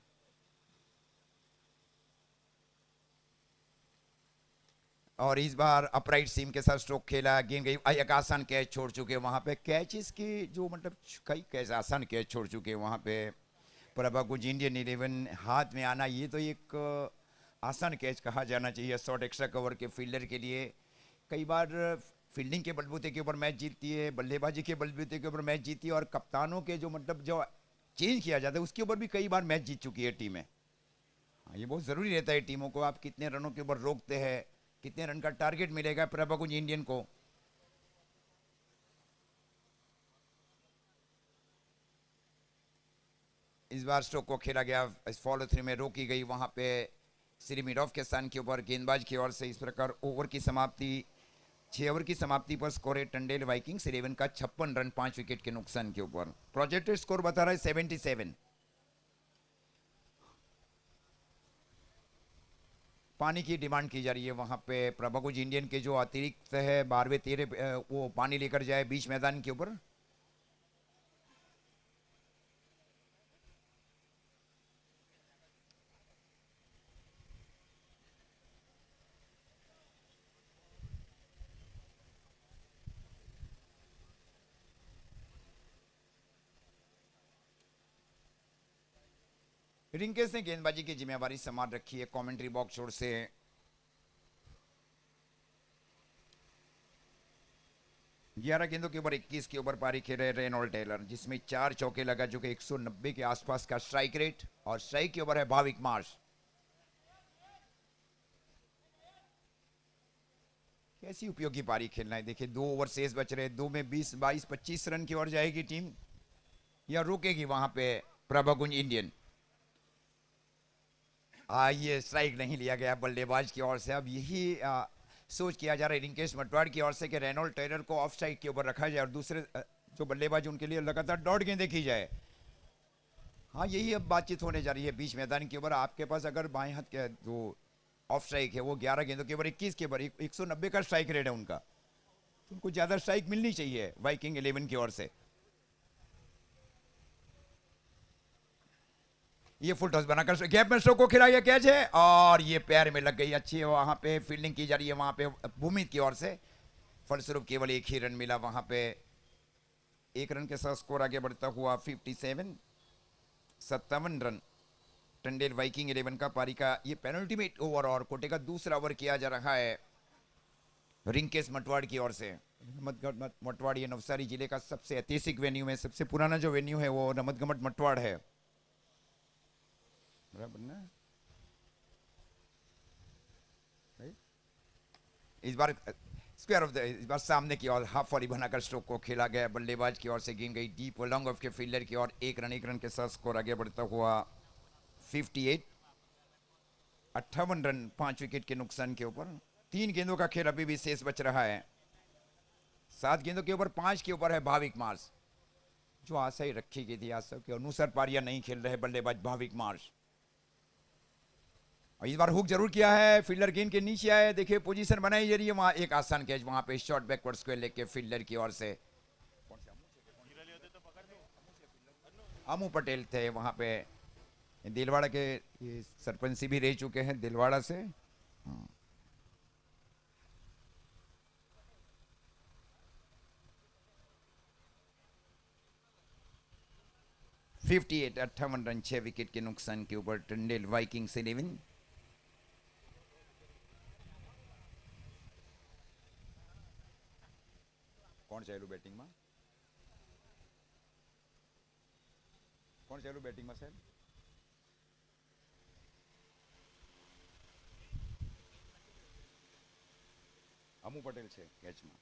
और इस बार अपराइट सीम के साथ स्ट्रोक खेला, गेंद गई, एक आसान कैच छोड़ चुके वहां पे। कैचेस की जो मतलब कई कैच आसान कैच छोड़ चुके वहां पे। पर अब कुछ इंडियन 11 हाथ में आना ये तो एक आसान कैच कहा जाना चाहिए शॉर्ट एक्स्ट्रा कवर के फील्डर के लिए। कई बार फील्डिंग के बलबूते के ऊपर मैच जीतती है, बल्लेबाजी के बलबूते के ऊपर मैच जीती है, और कप्तानों के जो मतलब जो चेंज किया जाता है उसके ऊपर भी कई बार मैच जीत चुकी है टीमें। ये बहुत ज़रूरी रहता है टीमों को, आप कितने रनों के ऊपर रोकते हैं, कितने रन का टारगेट मिलेगा प्रभाकुंज इंडियन को। इस बार स्ट्रोक को खेला गया, इस फॉलो थ्री में रोकी गई वहां पे सिरिमिडोव के स्थान के ऊपर गेंदबाज की ओर से। इस प्रकार ओवर की समाप्ति 6 ओवर की समाप्ति पर स्कोर है टंडेल वाइकिंग्स 11 का 56 रन 5 विकेट के नुकसान के ऊपर। प्रोजेक्टेड स्कोर बता रहा है 77। पानी की डिमांड की जा रही है वहां पे प्रभाकुंज इंडियन के जो अतिरिक्त है 12वें 13 वो पानी लेकर जाए बीच मैदान के ऊपर। रिंकेस ने गेंदबाजी की जिम्मेवारी संभाल रखी है कमेंट्री बॉक्स छोर से। ग्यारह गेंदों के ऊपर 21 के ऊपर पारी खेले रेनोल्ड टेलर, जिसमें 4 चौके लगा चुके 190 के आसपास का स्ट्राइक रेट, और स्ट्राइक के ऊपर है भाविक मार्श। कैसी उपयोगी पारी खेलना है, देखिए 2 ओवर शेष बच रहे, 2 में 20 22 25 रन की ओर जाएगी टीम या रोकेगी वहां पे प्रभाकुंज इंडियन। ये स्ट्राइक नहीं लिया गया बल्लेबाज की ओर से। अब यही सोच किया जा रहा है रिंकेश मटवाड़ की ओर से कि रेनोल्ड टेलर को ऑफ स्ट्राइक के ऊपर रखा जाए और दूसरे जो बल्लेबाज उनके लिए लगातार डॉट गेंद देखी जाए। हाँ, यही अब बातचीत होने जा रही है बीच मैदान के ऊपर। आपके पास अगर बाएं हाथ के जो ऑफ स्ट्राइक है वो 11 गेंदों के ऊपर 21 के ऊपर 190 का स्ट्राइक रेट है उनका, तो उनको ज्यादा स्ट्राइक मिलनी चाहिए वाइकिंग 11 की ओर से। ये फुल टॉस बनाकर गैप में स्ट्रोक को खिलाया गया कैच है, और ये पैर में लग गई। अच्छी वहां पे फील्डिंग की जा रही है वहां पे भूमि की ओर से। फलस्वरूप केवल एक ही रन मिला वहां पे। 1 रन के साथ स्कोर आगे बढ़ता हुआ 57 रन टंडेल वाइकिंग 11 का पारी का ये पेनल्टी में ओवर और कोटे का दूसरा ओवर किया जा रहा है रिंकेश मटवाड़ की ओर से। मटवाड़ ये नवसारी जिले का सबसे ऐतिहासिक वेन्यू है, सबसे पुराना जो वेन्यू है वो रमतगमट मटवाड़ है। बराबर ना। इस बार स्क्वायर ऑफ द इस बार सामने की ओर हाफ वॉली बनाकर स्ट्रोक को खेला गया, बल्लेबाज की ओर से गेंद गई डीप लॉन्ग ऑफ के फील्डर की ओर। 1 रन के साथ स्कोर आगे बढ़ता हुआ 58 रन 5 विकेट के नुकसान के ऊपर। 3 गेंदों का खेल अभी भी शेष बच रहा है। 7 गेंदों के ऊपर 5 के ऊपर है भाविक मार्श, जो आशा ही रखी गई थी आशा के अनुसार पारियां नहीं खेल रहे बल्लेबाज भाविक मार्श। और इस बार हुक जरूर किया है, फील्डर गेंद के नीचे आए, देखिए पोजीशन बनाई जा रही है वहां। एक आसान कैच वहां पे शॉर्ट बैकवर्ड स्क्वायर लेके फील्डर की ओर से। अमू पटेल थे वहां पे, दिलवाड़ा के ये सरपंच भी रह चुके हैं दिलवाड़ा से। 58 रन 6 विकेट के नुकसान के ऊपर टंडेल वाइकिंग्स 11। कौन चालू बैटिंग में, कौन चालू बैटिंग में साहब? अमू पटेल છે કેચમાં।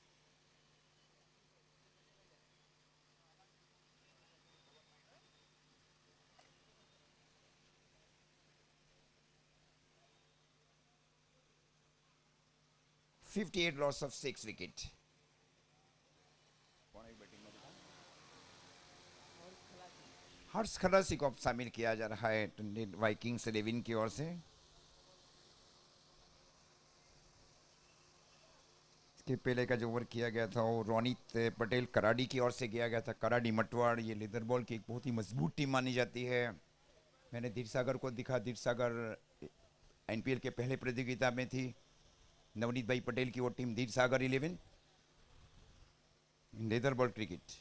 $58 loss of 6 wicket। हर्ष खलासी को अब शामिल किया जा रहा है टंडेल वाइकिंग्स 11 की ओर से। इसके पहले का जो ओवर किया गया था वो रोनित पटेल कराडी की ओर से किया गया था। कराडी मटवाड़ ये लेदर बॉल की एक बहुत ही मजबूत टीम मानी जाती है। मैंने धीर सागर को दिखा, धीर सागर एनपीएल के पहले प्रतियोगिता में थी। नवनीत भाई पटेल की वो टीम धीर सागर 11 लेदर बॉल क्रिकेट।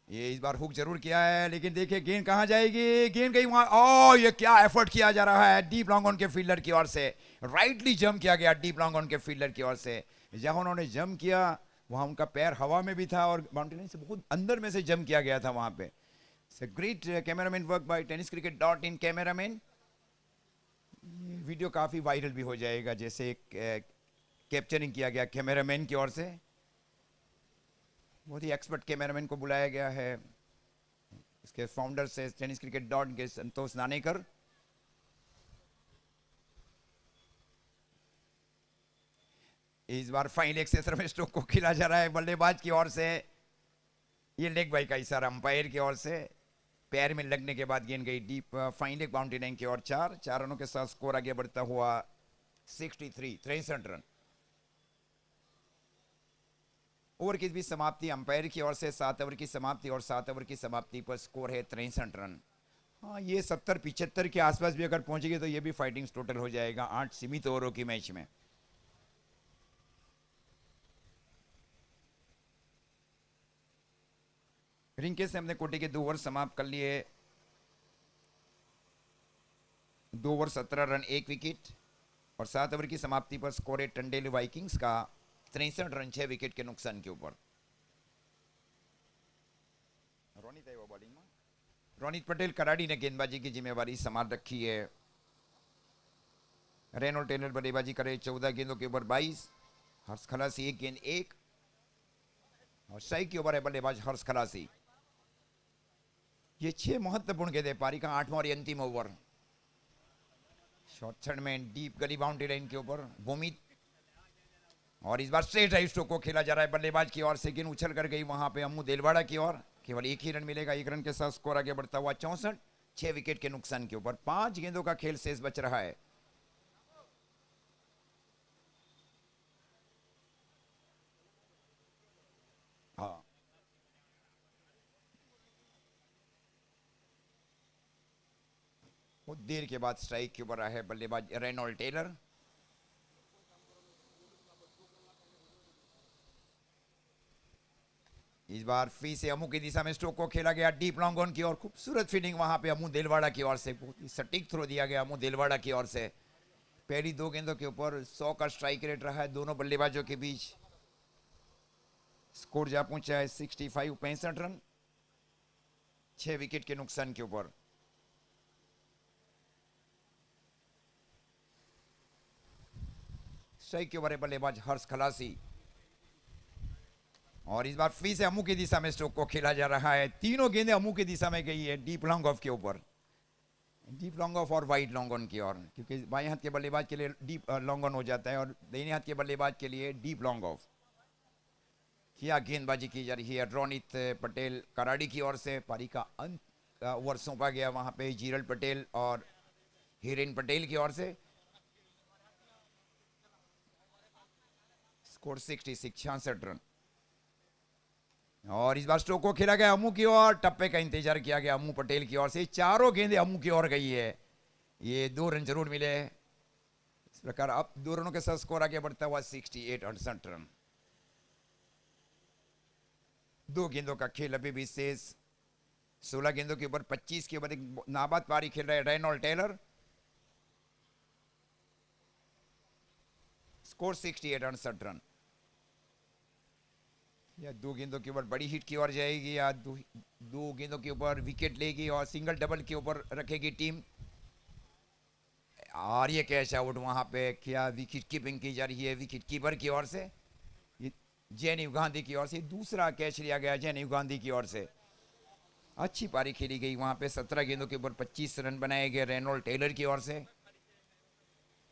ये इस बार हुक जरूर किया है, लेकिन देखिए गेंद कहां जाएगी, गेंद गई वहां। ओ ये क्या एफर्ट किया जा रहा है डीप लॉन्ग ऑन के फील्डर की ओर से। राइटली जंप किया गया डीप लॉन्ग ऑन के फील्डर की ओर से। जहां उन्होंने जंप किया वहां उनका पैर हवा में भी था और बाउंड्री से बहुत अंदर में से जंप किया गया था वहां पे। Great cameraman work by tenniscricket.in cameraman. Video काफी वायरल भी हो जाएगा, जैसे कैप्चरिंग किया गया कैमरामैन की ओर से। बहुत ही एक्सपर्ट कैमरामैन को बुलाया गया है। इसके फाउंडर से tenniscricket.in के संतोष नानेकर। इस बार फाइन लेग से सर्विस स्ट्रोक को खेला जा रहा है बल्लेबाज की ओर से। ये लेग बाई का इशारा अंपायर की ओर से। पैर में लगने के बाद गेंद गई deep fine leg boundary line की ओर। 4 रनों के साथ स्कोर आगे बढ़ता हुआ 63 रन। ओवर की भी समाप्ति अंपायर की ओर से 7 ओवर की समाप्ति और 7 ओवर की समाप्ति पर स्कोर है 63 रन। हाँ ये 70-75 के आसपास भी अगर पहुंचेगी तो ये भी फाइटिंग टोटल हो जाएगा 8 सीमित ओवरों की मैच में। रिंकेश ने अपने कोटे के 2 ओवर समाप्त कर लिए। 2 ओवर 17 रन 1 विकेट और 7 ओवर की समाप्ति पर स्कोर है टंडेल वाइकिंग्स का 63 रन 6 विकेट के नुकसान के ऊपर। रोनित है वो बॉलिंग में। रोनित पटेल कराडी ने गेंदबाजी की जिम्मेवारी संभाल रखी है। रेनोल टेलर बल्लेबाजी करे 14 गेंदों के ऊपर 22। हर्ष खलासी 1 गेंद 1 और सही के ऊपर है बल्लेबाज हर्ष खलासी। ये 6 महत्वपूर्ण गेंद है पारी का 8वां और अंतिम ओवर। शॉर्ट थर्ड में डीप गली बाउंड्री लाइन के ऊपर भूमित और इस बार स्ट्रेट राइट स्ट्रोक को खेला जा रहा है बल्लेबाज की ओर से। गेंद उछल कर गई वहां पे अम्मू देलवाड़ा की ओर। केवल 1 ही रन मिलेगा। 1 रन के साथ स्कोर आगे बढ़ता हुआ 64 6 विकेट के नुकसान के ऊपर। 5 गेंदों का खेल शेष बच रहा है। हाँ बहुत देर के बाद स्ट्राइक के ऊपर है बल्लेबाज रेनोल्ड टेलर। इस बार फी से अमू की दिशा में स्ट्रोक को खेला गया डीप लॉन्ग ऑन की ओर। खूबसूरत फील्डिंग वहां पे अमू देलवाड़ा की ओर से। बहुत ही सटीक थ्रो दिया गया अमू देलवाड़ा की ओर से। पहली 2 गेंदों के ऊपर 100 का स्ट्राइक रेट रहा है दोनों बल्लेबाजों के बीच। स्कोर जा पहुंचा है 65 रन 6 विकेट के नुकसान के ऊपर। स्ट्राइक के ऊपर है बल्लेबाज हर्ष खलासी और इस बार फिर से अमू की दिशा में स्ट्रोक को खेला जा रहा है। तीनों गेंदें अमू की दिशा में गई है डीप लॉन्ग ऑफ के ऊपर। डीप लॉन्ग ऑफ और वाइड लॉन्ग ऑन की ओर, क्योंकि बाएं हाथ के बल्लेबाज के लिए डीप लॉन्ग ऑन हो जाता है और दाहिने हाथ के बल्लेबाज के लिए डीप लॉन्ग ऑफ। क्या गेंदबाजी की जा रही है रोनित पटेल कराड़ी की ओर से। पारी का अंत ओवर सौंपा गया वहां पे जीरल पटेल और हिरेन पटेल की ओर से। स्कोर 66 रन और इस बार स्ट्रोक को खेला गया अमू की ओर। टप्पे का इंतजार किया गया अमू पटेल की ओर से। चारों गेंदें अमू की ओर गई है। ये 2 रन जरूर मिले। इस प्रकार अब 2 रनों के साथ स्कोर आगे बढ़ता हुआ 68 रन। 2 गेंदों का खेल अभी भी शेष। 16 गेंदों के ऊपर 25 के ऊपर एक नाबाद पारी खेल रहे रेनोल्ड टेलर। Score 68 run. या 2 गेंदों के ऊपर बड़ी हिट की ओर जाएगी या 2 गेंदों के ऊपर विकेट लेगी और सिंगल डबल के ऊपर रखेगी टीम। और ये कैच आउट वहां पे क्या विकेट कीपिंग की जा रही है विकेट कीपर की ओर से। ये जैनीव गांधी की ओर से दूसरा कैच लिया गया जैनीव गांधी की ओर से। अच्छी पारी खेली गई वहां पे। 17 गेंदों के ऊपर 25 रन बनाए गए रेनोल्ड टेलर की ओर से।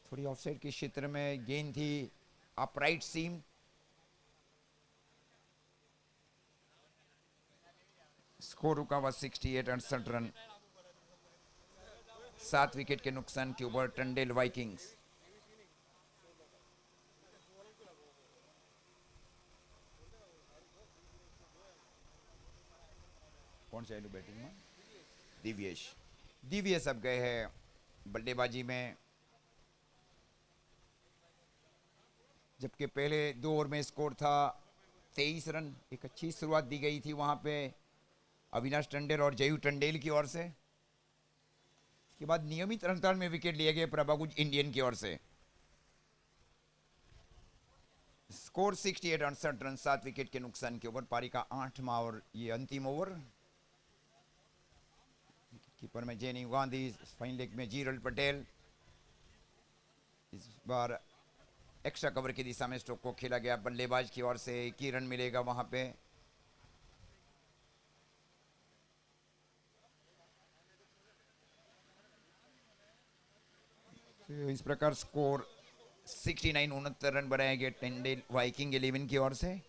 थोड़ी ऑफसाइड के क्षेत्र में गेंद थी अपराइट सीम। स्कोर रुका हुआ 68 रन 7 विकेट के नुकसान के ऊपर टंडेल वाइकिंग्स। कौन सा बैटिंग में? दिव्येश। दिव्येश अब गए हैं बल्लेबाजी में, जबकि पहले 2 ओवर में स्कोर था 23 रन। एक अच्छी शुरुआत दी गई थी वहां पे अविनाश टंडेल और जयू टंडेल की ओर से। इसके बाद नियमित अंतराल में विकेट लिए गए प्रभाकुंज इंडियन की ओर से। स्कोर 68 68 रन, 7 विकेट के नुकसान के ऊपर। पारी का 8वां और ये अंतिम ओवर। कीपर में जेनी गांधी, फाइन लेग में जीरल पटेल। इस बार एक्स्ट्रा कवर की दिशा में स्ट्रोक को खेला गया बल्लेबाज की ओर से। एक ही रन मिलेगा वहां पे। तो इस प्रकार स्कोर 69 69 रन बनाए गए टेंडेल वाइकिंग 11 की ओर से।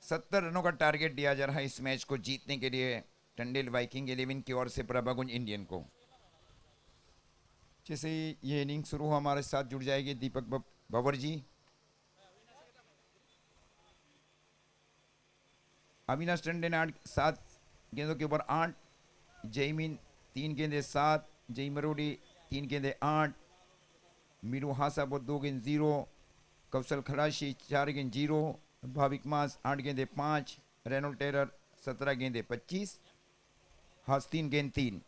70 रनों का टारगेट दिया जा रहा है इस मैच को जीतने के लिए टंडेल वाइकिंग 11 की ओर से प्रभाकुंज इंडियन को। जैसे ही ये इनिंग शुरू हुआ, हमारे साथ जुड़ जाएगी दीपक भवर जी। अविनाश टंडन 7 गेंदों के ऊपर 8, जयमीन 3 गेंदे 7, जय मरोडी 3 गेंदे 8, मीरू हासाबो 2 गेंद 0, कौशल खलाशी 4 गेंद 0, भाविक मास 8 गेंदे 5, रेनोल्ड टेरर 17 गेंदे 25, हास 3 गेंद 3।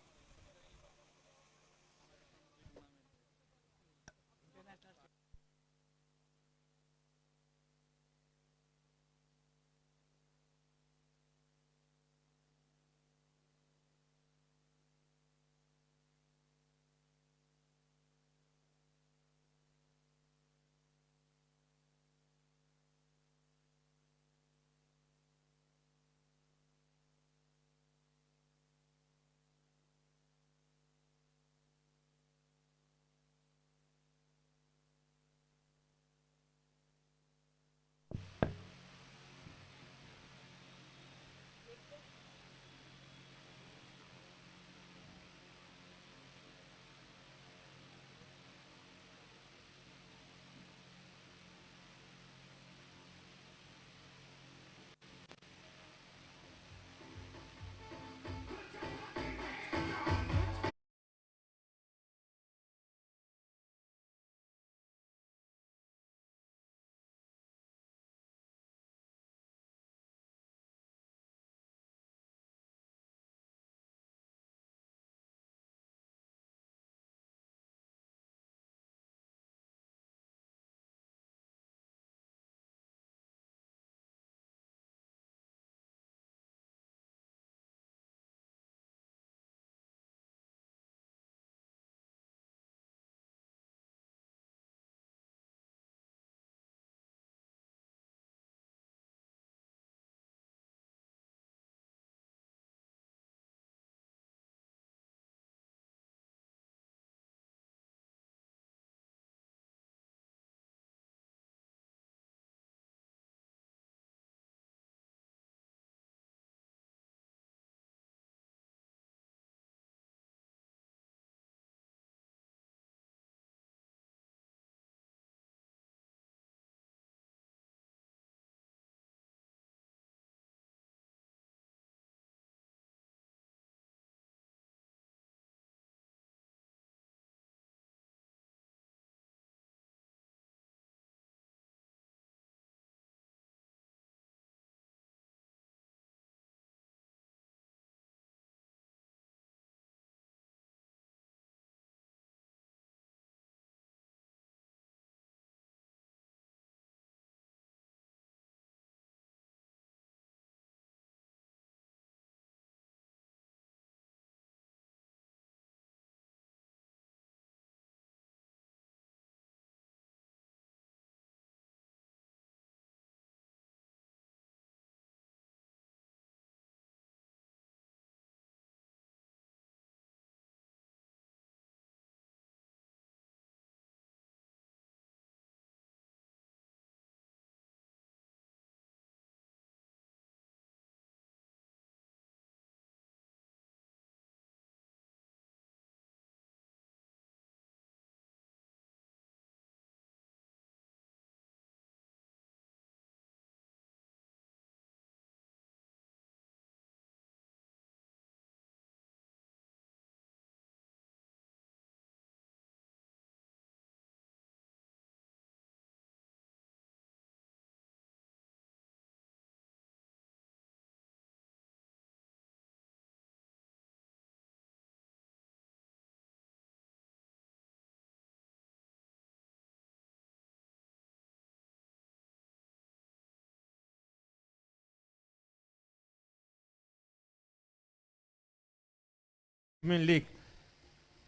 प्रीमियर लीग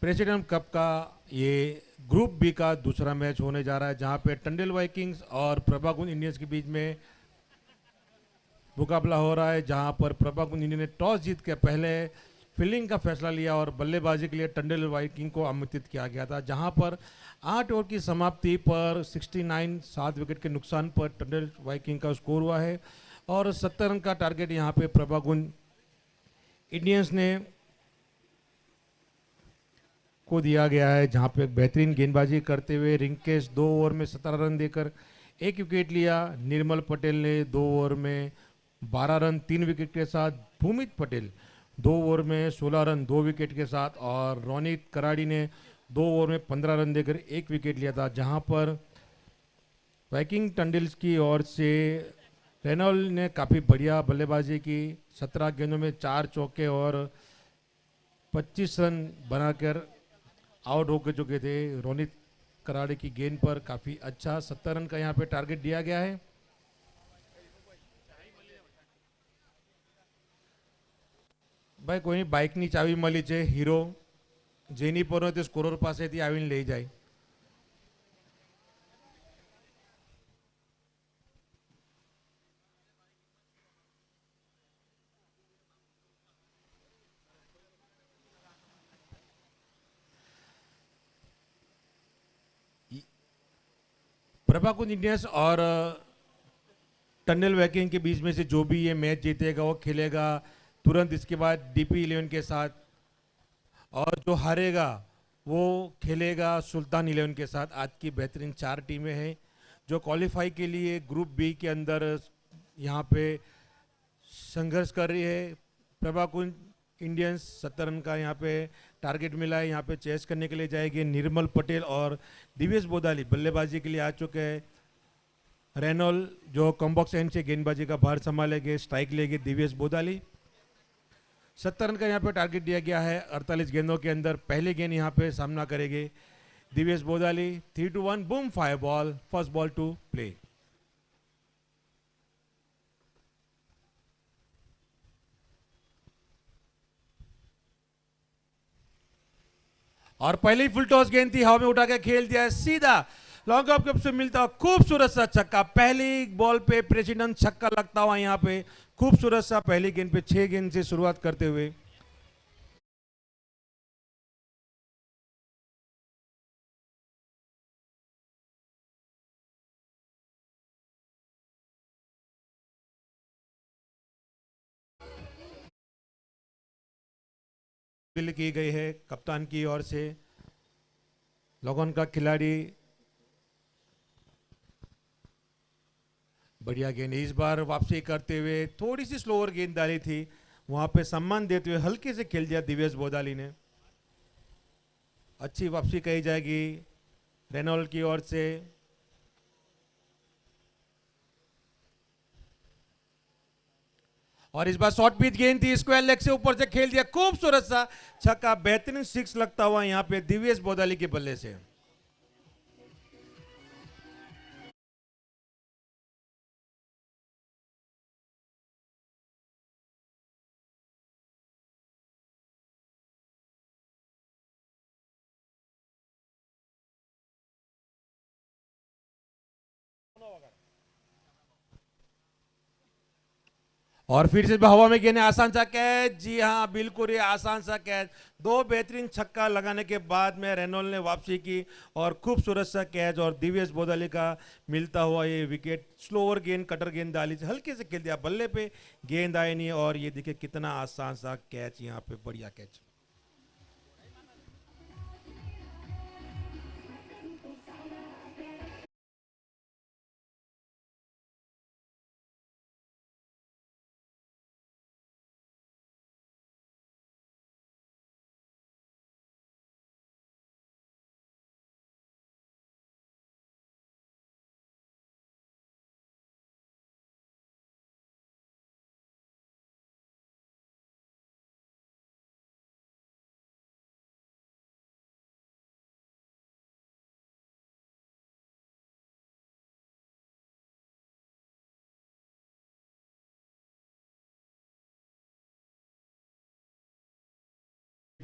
प्रेसिडेंट कप का ये ग्रुप बी का दूसरा मैच होने जा रहा है, जहां पे टंडल वाइकिंग्स और प्रभाकुंज इंडियंस के बीच में मुकाबला हो रहा है। जहां पर प्रभाकुंज इंडियन ने टॉस जीत के पहले फील्डिंग का फैसला लिया और बल्लेबाजी के लिए टंडल वाइकिंग को आमंत्रित किया गया था। जहां पर 8 ओवर की समाप्ति पर 69 7 विकेट के नुकसान पर टंडल वाइकिंग का स्कोर हुआ है और 70 रन का टारगेट यहां पे प्रभाकुंज इंडियंस ने को दिया गया है। जहां पे एक बेहतरीन गेंदबाजी करते हुए रिंकेश 2 ओवर में 17 रन देकर 1 विकेट लिया। निर्मल पटेल ने 2 ओवर में 12 रन 3 विकेट के साथ, भूमित पटेल 2 ओवर में 16 रन 2 विकेट के साथ और रोनित कराड़ी ने 2 ओवर में 15 रन देकर 1 विकेट लिया था। जहां पर वाइकिंग टंडल्स की ओर से रेनॉल्ड ने काफ़ी बढ़िया बल्लेबाजी की। 17 गेंदों में 4 चौके और 25 रन बनाकर आउट हो चुके थे। रोनित कराड़ी की गेंद पर काफ़ी अच्छा 70 रन का यहाँ पे टारगेट दिया गया है। ભાઈ કોઈની બાઇકની ચાવી મળી છે હીરો જેની પર હોય તે સ્કોરર પાસેથી આવીને લઈ જાય. प्रभाकुंज इंडियंस और टंडल वैकिंग के बीच में से जो भी ये मैच जीतेगा वो खेलेगा तुरंत इसके बाद डीपी 11 के साथ, और जो हारेगा वो खेलेगा सुल्तान 11 के साथ. आज की बेहतरीन 4 टीमें हैं जो क्वालिफाई के लिए ग्रुप बी के अंदर यहाँ पे संघर्ष कर रही है. प्रभाकुंज इंडियंस 70 रन का यहाँ पे टारगेट मिला है, यहाँ पे चेस करने के लिए जाएगी. निर्मल पटेल और दिवेश बोदाली बल्लेबाजी के लिए आ चुके हैं. रेनॉल जो कॉम्बॉक्स एंड से गेंदबाजी का भार संभालेंगे, स्ट्राइक लेंगे दिवेश बोदाली. 70 रन का यहाँ पे टारगेट दिया गया है. 48 गेंदों के अंदर पहले गेंद यहाँ पे सामना करेंगे Divesh Bodali. 3-1 boom fire ball, first ball to play. और पहले ही फुल टॉस गेंद थी, हवा में उठा के खेल दिया है सीधा लॉन्ग ऑफ कप से मिलता हुआ खूबसूरत सा छक्का. पहली बॉल पे प्रेसिडेंट छक्का लगता हुआ यहाँ पे खूबसूरत सा पहली गेंद पे 6 गेंद से शुरुआत करते हुए. की गई है कप्तान की ओर से. लोगों का खिलाड़ी बढ़िया गेंद इस बार वापसी करते हुए, थोड़ी सी स्लोअर गेंद डाली थी, वहां पे सम्मान देते हुए हल्के से खेल दिया दिवेश बोदाली ने. अच्छी वापसी कही जाएगी रेनॉल्ड की ओर से. और इस बार शॉर्ट पिच गेंद थी, स्क्वायर लेग से ऊपर से खेल दिया खूबसूरत सा छक्का. बेहतरीन 6 लगता हुआ यहां पे दिवेश बोदाली के बल्ले से. और फिर से हवा में गेंद, आसान सा कैच. जी हाँ, बिल्कुल ये आसान सा कैच. 2 बेहतरीन छक्का लगाने के बाद में रेनॉल्ड ने वापसी की और खूबसूरत सा कैच और दिवेश बोदाली का मिलता हुआ ये विकेट. स्लोअर गेंद, कटर गेंद डाली, हल्के से खेल दिया बल्ले पे, गेंद आई नहीं. और ये देखिए कितना आसान सा कैच, यहाँ पे बढ़िया कैच.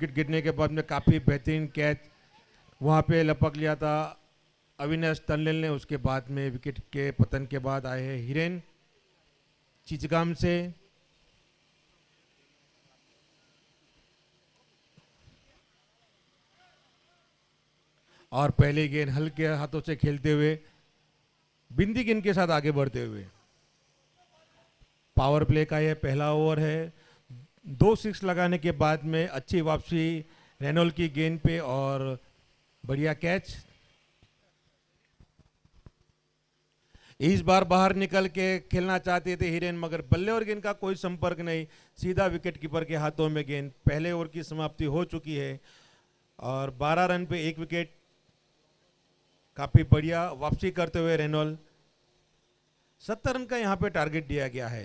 विकेट गिरने के बाद में काफ़ी बेहतरीन कैच वहाँ पे लपक लिया था अविनाश टंडन ने। उसके बाद में विकेट के पतन के बाद आए हैं हिरेन चिचगाम से। और पहले गेंद हल्के हाथों से खेलते हुए बिंदी गेंद के साथ आगे बढ़ते हुए पावर प्ले का यह पहला ओवर है। 2 सिक्स लगाने के बाद में अच्छी वापसी रेनॉल्ड की गेंद पे और बढ़िया कैच। इस बार बाहर निकल के खेलना चाहते थे हिरेन, मगर बल्ले और गेंद का कोई संपर्क नहीं, सीधा विकेट कीपर के हाथों में गेंद। पहले ओवर की समाप्ति हो चुकी है और 12 रन पे 1 विकेट। काफी बढ़िया वापसी करते हुए रेनॉल्ड। 70 रन का यहां पे टारगेट दिया गया है।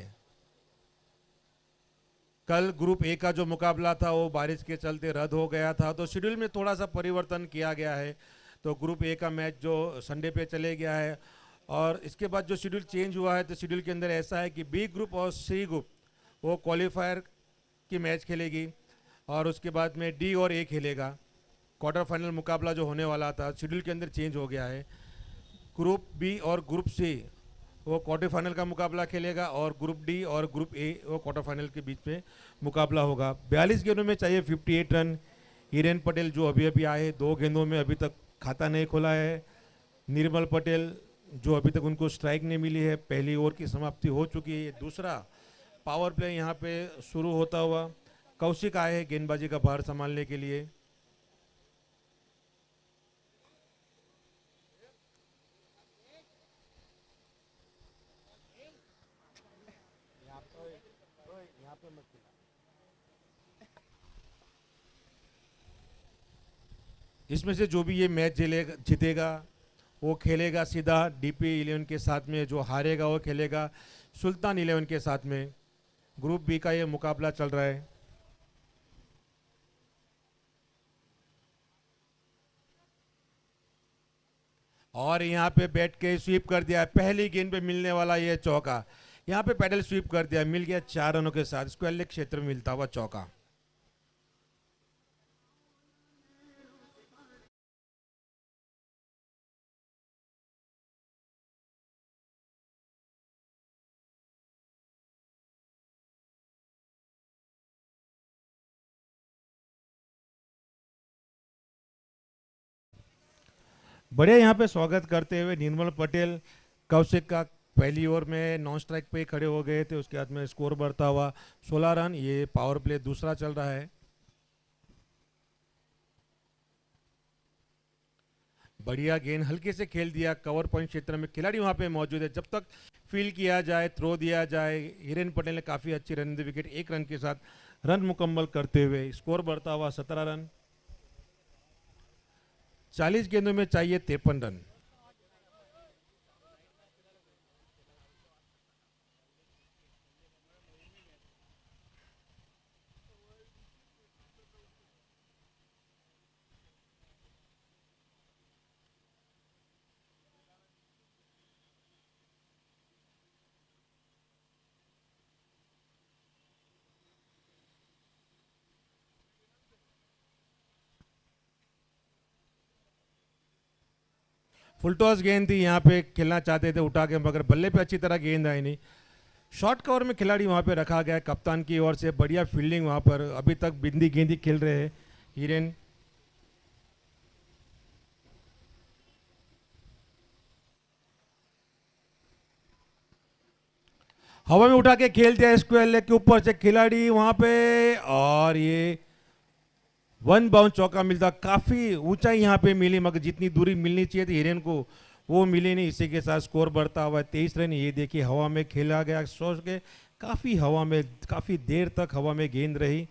कल ग्रुप ए का जो मुकाबला था वो बारिश के चलते रद्द हो गया था, तो शेड्यूल में थोड़ा सा परिवर्तन किया गया है। तो ग्रुप ए का मैच जो संडे पे चले गया है और इसके बाद जो शेड्यूल चेंज हुआ है, तो शेड्यूल के अंदर ऐसा है कि बी ग्रुप और सी ग्रुप वो क्वालिफायर की मैच खेलेगी और उसके बाद में डी और ए खेलेगा। क्वार्टर फाइनल मुकाबला जो होने वाला था शेड्यूल के अंदर चेंज हो गया है। ग्रुप बी और ग्रुप सी वो क्वार्टर फाइनल का मुकाबला खेलेगा और ग्रुप डी और ग्रुप ए वो क्वार्टर फाइनल के बीच में मुकाबला होगा। 42 गेंदों में चाहिए 58 रन। हिरेन पटेल जो अभी अभी आए, 2 गेंदों में अभी तक खाता नहीं खोला है। निर्मल पटेल जो अभी तक उनको स्ट्राइक नहीं मिली है। पहली ओवर की समाप्ति हो चुकी है। दूसरा पावर प्ले यहाँ पे शुरू होता हुआ कौशिक आए हैं गेंदबाजी का भार संभालने के लिए। इसमें से जो भी ये मैच जीतेगा वो खेलेगा सीधा डीपी 11 के साथ में, जो हारेगा वो खेलेगा सुल्तान 11 के साथ में। ग्रुप बी का ये मुकाबला चल रहा है। और यहाँ पे बैठ के स्वीप कर दिया, पहली गेंद पे मिलने वाला ये चौका। यहाँ पे पैडल स्वीप कर दिया, मिल गया 4 रनों के साथ। स्क्वायर लेग क्षेत्र में मिलता हुआ चौका। बढ़िया यहाँ पे स्वागत करते हुए निर्मल पटेल कौशिक का पहली ओवर में नॉन स्ट्राइक पे खड़े हो गए थे। उसके बाद में स्कोर बढ़ता हुआ 16 रन। ये पावर प्ले दूसरा चल रहा है। बढ़िया गेंद हल्के से खेल दिया कवर पॉइंट क्षेत्र में, खिलाड़ी वहां पे मौजूद है। जब तक फील किया जाए, थ्रो दिया जाए। हिरेन पटेल ने काफी अच्छी रन दी, विकेट 1 रन के साथ रन मुकम्मल करते हुए स्कोर बढ़ता हुआ 17 रन। 40 गेंदों में चाहिए 53 रन। फुल टॉस गेंद थी, यहाँ पे खेलना चाहते थे उठा के, मगर बल्ले पे अच्छी तरह गेंद आई नहीं। शॉर्ट कवर में खिलाड़ी वहाँ पे रखा गया कप्तान की ओर से। बढ़िया फील्डिंग वहाँ पर। अभी तक बिंदी गेंदी खेल रहे हैं हिरेन। हवा में उठा के खेल दिया स्क्वायर लेग के ऊपर से खिलाड़ी वहां पे, और ये 1 बाउंस चौका मिलता। काफी ऊंचाई यहाँ पे मिली, मगर जितनी दूरी मिलनी चाहिए थी हिरेन को वो मिली नहीं। इसी के साथ स्कोर बढ़ता हुआ 23 रन। ये देखिए हवा में खेला गया, सोच के काफी हवा में, काफी देर तक हवा में गेंद रही।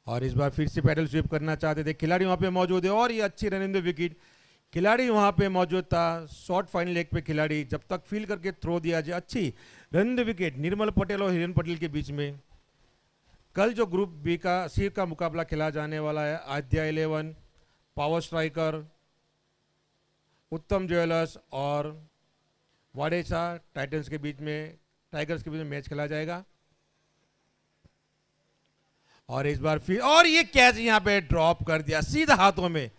और इस बार फिर से पैडल स्वीप करना चाहते थे, खिलाड़ी वहां पे मौजूद है और ये अच्छी रनिंग विकेट। खिलाड़ी वहां पे मौजूद था, शॉर्ट फाइनल लेग पे खिलाड़ी जब तक फील करके थ्रो दिया जाए। अच्छी रनिंग विकेट निर्मल पटेल और हिरेन पटेल के बीच में। कल जो ग्रुप बी का सी का मुकाबला खेला जाने वाला है, आद्या 11 पावर स्ट्राइकर, उत्तम ज्वेलर्स और वाडेसा टाइटंस के बीच में, टाइगर्स के बीच में मैच खेला जाएगा। और इस बार फिर, और ये कैच यहां पे ड्रॉप कर दिया सीधा हाथों में।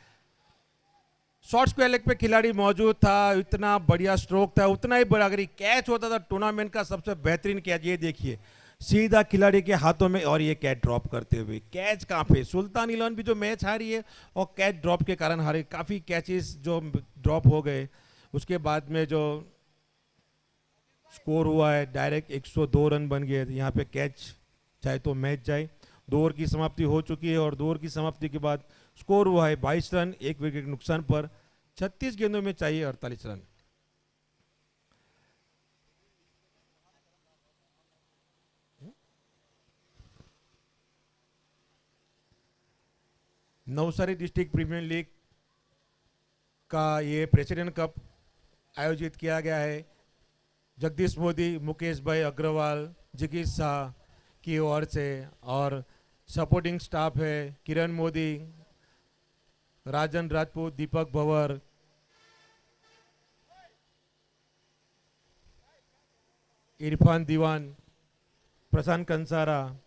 शॉर्ट स्क्वायर लेग पे खिलाड़ी मौजूद था, इतना बढ़िया स्ट्रोक था, उतना ही बड़ा, अगर ये कैच होता था टूर्नामेंट का सबसे बेहतरीन कैच। ये देखिए सीधा खिलाड़ी के हाथों में, और ये कैच ड्रॉप करते हुए। कैच कहां पे, सुल्तान इलेवन भी जो मैच हारी है और कैच ड्रॉप के कारण हारे। काफी कैचेस जो ड्रॉप हो गए, उसके बाद में जो स्कोर हुआ है डायरेक्ट 102 रन बन गए। यहाँ पे कैच चाहे तो मैच जाए। 2 ओवर की समाप्ति हो चुकी है और 2 ओवर की समाप्ति के बाद स्कोर हुआ है 22 रन, 1 विकेट के नुकसान पर। 36 गेंदों में चाहिए 48 run. Navsari district premier league का ये प्रेसिडेंट कप आयोजित किया गया है। जगदीश मोदी, मुकेश भाई अग्रवाल, जिगीश शाह की ओर से, और सपोर्टिंग स्टाफ है किरण मोदी, राजन राजपूत, दीपक भंवर, इरफान दीवान, प्रशांत कंसारा,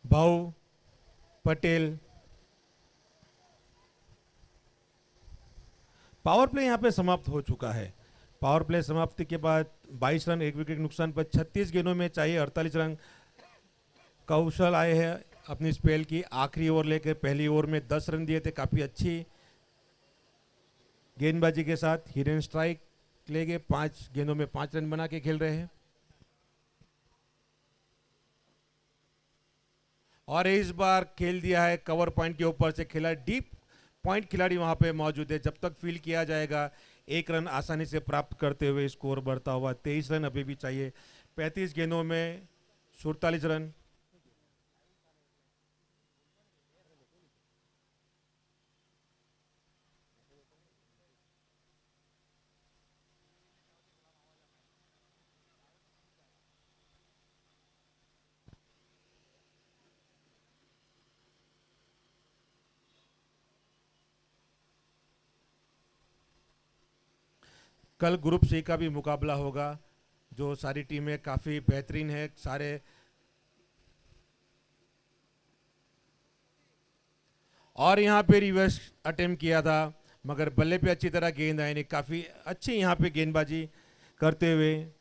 भाऊ पटेल। पावर प्ले यहाँ पे समाप्त हो चुका है। पावर प्ले समाप्ति के बाद 22 रन, 1 विकेट नुकसान पर 36 गेंदों में चाहिए 48 रन। कौशल आए हैं अपनी स्पेल की आखिरी ओवर लेकर। पहली ओवर में 10 रन दिए थे, काफी अच्छी गेंदबाजी के साथ। हिरन स्ट्राइक ले गए, 5 गेंदों में 5 रन बना के खेल रहे हैं। और इस बार खेल दिया है कवर पॉइंट के ऊपर से, खेला डीप पॉइंट। खिलाड़ी वहां पे मौजूद है, जब तक फील्ड किया जाएगा 1 रन आसानी से प्राप्त करते हुए स्कोर बढ़ता हुआ। 23 रन अभी भी चाहिए 35 गेंदों में 47 रन। कल ग्रुप सी का भी मुकाबला होगा, जो सारी टीमें काफी बेहतरीन है सारे। और यहाँ पे रिवर्स अटेम्प्ट किया था, मगर बल्ले पे अच्छी तरह गेंद आई नहीं। काफी अच्छी यहाँ पे गेंदबाजी करते हुए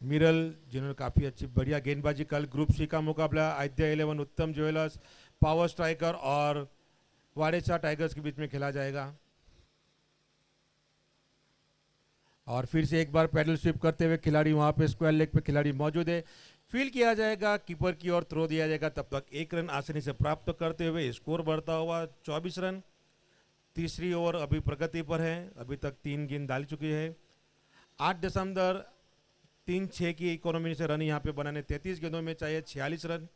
मिरल, जिन्होंने काफी अच्छी बढ़िया गेंदबाजी। कल ग्रुप सी का मुकाबला आदित्य 11, उत्तम ज्वेलर्स, पावर स्ट्राइकर और वाडेसा टाइगर्स के बीच में खेला जाएगा। और फिर से एक बार पैडल स्वीप करते हुए खिलाड़ी वहां पे स्क्वायर लेग पे खिलाड़ी मौजूद है। फील्ड किया जाएगा, कीपर की ओर थ्रो दिया जाएगा, तब तक 1 रन आसानी से प्राप्त करते हुए स्कोर बढ़ता हुआ 24 रन। तीसरी ओवर अभी प्रगति पर है, अभी तक 3 गेंद डाल चुकी है। 8.36 की इकोनॉमी से रन यहाँ पे बनाने, 33 गेंदों में चाहिए 46 रन।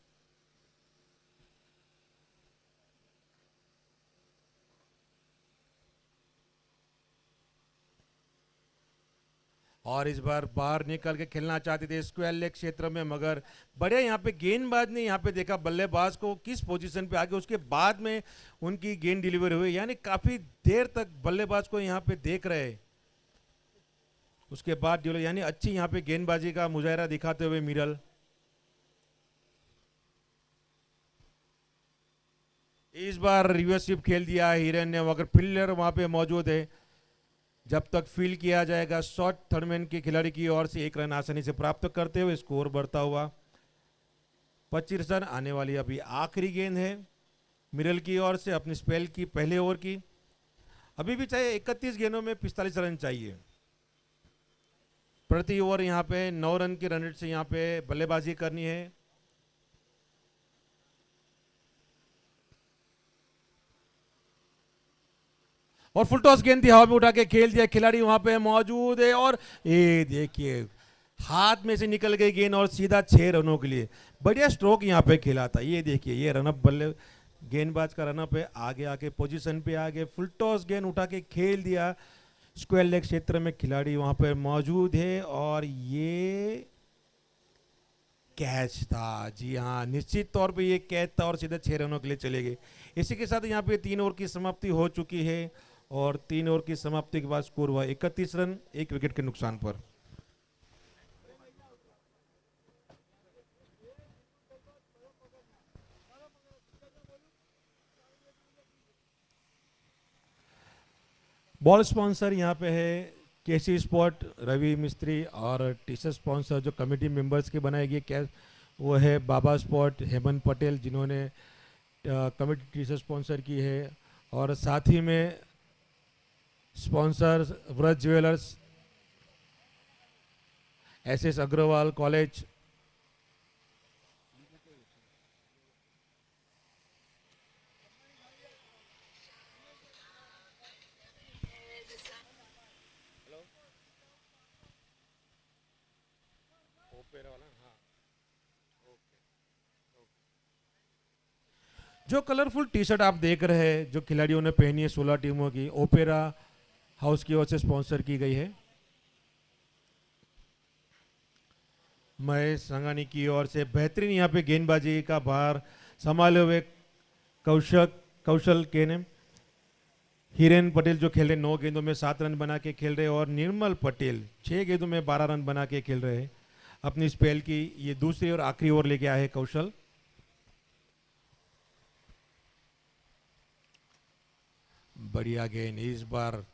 और इस बार बाहर निकल के खेलना चाहते थे स्क्वायर लेग क्षेत्र में, मगर बढ़िया यहाँ पे गेंदबाज ने यहाँ पे देखा बल्लेबाज को किस पोजीशन पे आगे, उसके बाद में उनकी गेंद डिलीवरी हुई। यानी काफी देर तक बल्लेबाज को यहाँ पे देख रहे, उसके बाद डिलीवरी, यानी अच्छी यहाँ पे गेंदबाजी का मुजाहरा दिखाते हुए मिरल। इस बार रिवर्स स्वीप खेल दिया हिरन ने, मगर फील्डर वहां पे मौजूद है। जब तक फील्ड किया जाएगा शॉर्ट थर्डमैन के खिलाड़ी की ओर से 1 रन आसानी से प्राप्त करते हुए स्कोर बढ़ता हुआ 25 रन। आने वाली अभी आखिरी गेंद है मिरल की ओर से अपनी स्पेल की पहले ओवर की। अभी भी चाहिए 31 गेंदों में 45 रन चाहिए प्रति ओवर। यहाँ पे 9 रन की रन रेट से यहाँ पे बल्लेबाजी करनी है। और फुल टॉस गेंद थी, हवा में उठा के खेल दिया, खिलाड़ी वहां पे मौजूद है। और ये देखिए हाथ में से निकल गई गेंद और सीधा 6 रनों के लिए बढ़िया स्ट्रोक यहाँ पे खेला था। ये देखिए ये रनअप बल्ले गेंदबाज का रनअप है, आगे आके पोजीशन पे आगे फुल टॉस गेंद उठा के खेल दिया। स्क्वायर लेग क्षेत्र में खिलाड़ी वहां पर मौजूद है और ये कैच था। जी हाँ, निश्चित तौर पे ये कैच था और सीधे 6 रनों के लिए चले गए। इसी के साथ यहाँ पे 3 ओवर की समाप्ति हो चुकी है और 3 ओवर की समाप्ति के बाद स्कोर हुआ 31 रन 1 विकेट के नुकसान पर। बॉल स्पॉन्सर यहाँ पे है केसी स्पॉट रवि मिस्त्री और टी शर्ट स्पॉन्सर जो कमेटी मेंबर्स के बनाए गए क्या वो है बाबा स्पॉट हेमंत पटेल जिन्होंने कमेटी टी शर्ट स्पॉन्सर की है और साथ ही में स्पॉन्सर व्रत ज्वेलर्स, एसएस अग्रवाल कॉलेज, जो कलरफुल टी शर्ट आप देख रहे हैं जो खिलाड़ियों ने पहनी है 16 टीमों की, ओपेरा हाउस की ओर से स्पॉन्सर की गई है। महेश संगानी की ओर से बेहतरीन यहाँ पे गेंदबाजी का भार संभाले हुए कौशल के ने हिरेन पटेल जो खेल रहे 9 गेंदों में 7 रन बना के खेल रहे और निर्मल पटेल 6 गेंदों में 12 रन बना के खेल रहे हैं। अपनी स्पेल की ये दूसरी और आखिरी ओवर लेके आए हैं कौशल। बढ़िया गेंद, इस बार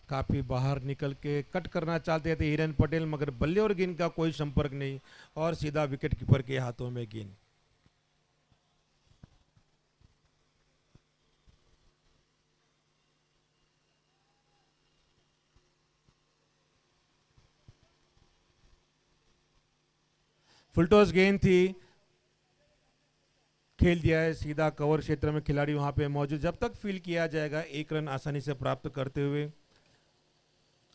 काफी बाहर निकल के कट करना चाहते थे हिरेन पटेल मगर बल्ले और गेंद का कोई संपर्क नहीं और सीधा विकेट कीपर के हाथों में गेंद। फुलटॉस गेंद थी, खेल दिया है सीधा कवर क्षेत्र में, खिलाड़ी वहां पे मौजूद, जब तक फील किया जाएगा 1 रन आसानी से प्राप्त करते हुए।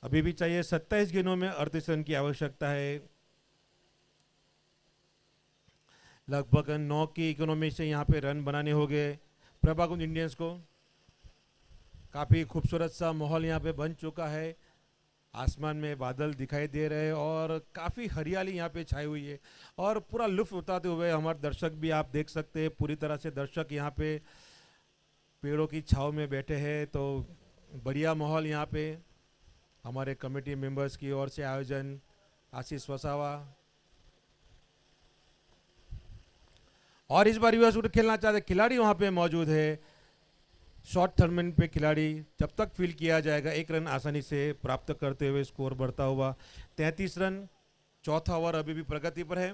अभी भी चाहिए 27 गेंदों में 38 रन की आवश्यकता है। लगभग 9 की इकोनॉमी से यहाँ पे रन बनाने हो गए प्रभाकुंज इंडियंस को। काफी खूबसूरत सा माहौल यहाँ पे बन चुका है, आसमान में बादल दिखाई दे रहे हैं और काफ़ी हरियाली यहाँ पे छाई हुई है और पूरा लुत्फ उठाते हुए हमारे दर्शक भी आप देख सकते हैं। पूरी तरह से दर्शक यहाँ पे पेड़ों की छाव में बैठे हैं, तो बढ़िया माहौल यहाँ पे। हमारे कमेटी मेंबर्स की ओर से आयोजन आशीष वसावा और इस बार यूएस खेलना चाहते खिलाड़ी वहाँ पे मौजूद है। शॉर्ट टूर्नामेंट पे खिलाड़ी जब तक फील किया जाएगा 1 रन आसानी से प्राप्त करते हुए स्कोर बढ़ता हुआ 33 रन। चौथा ओवर अभी भी प्रगति पर है।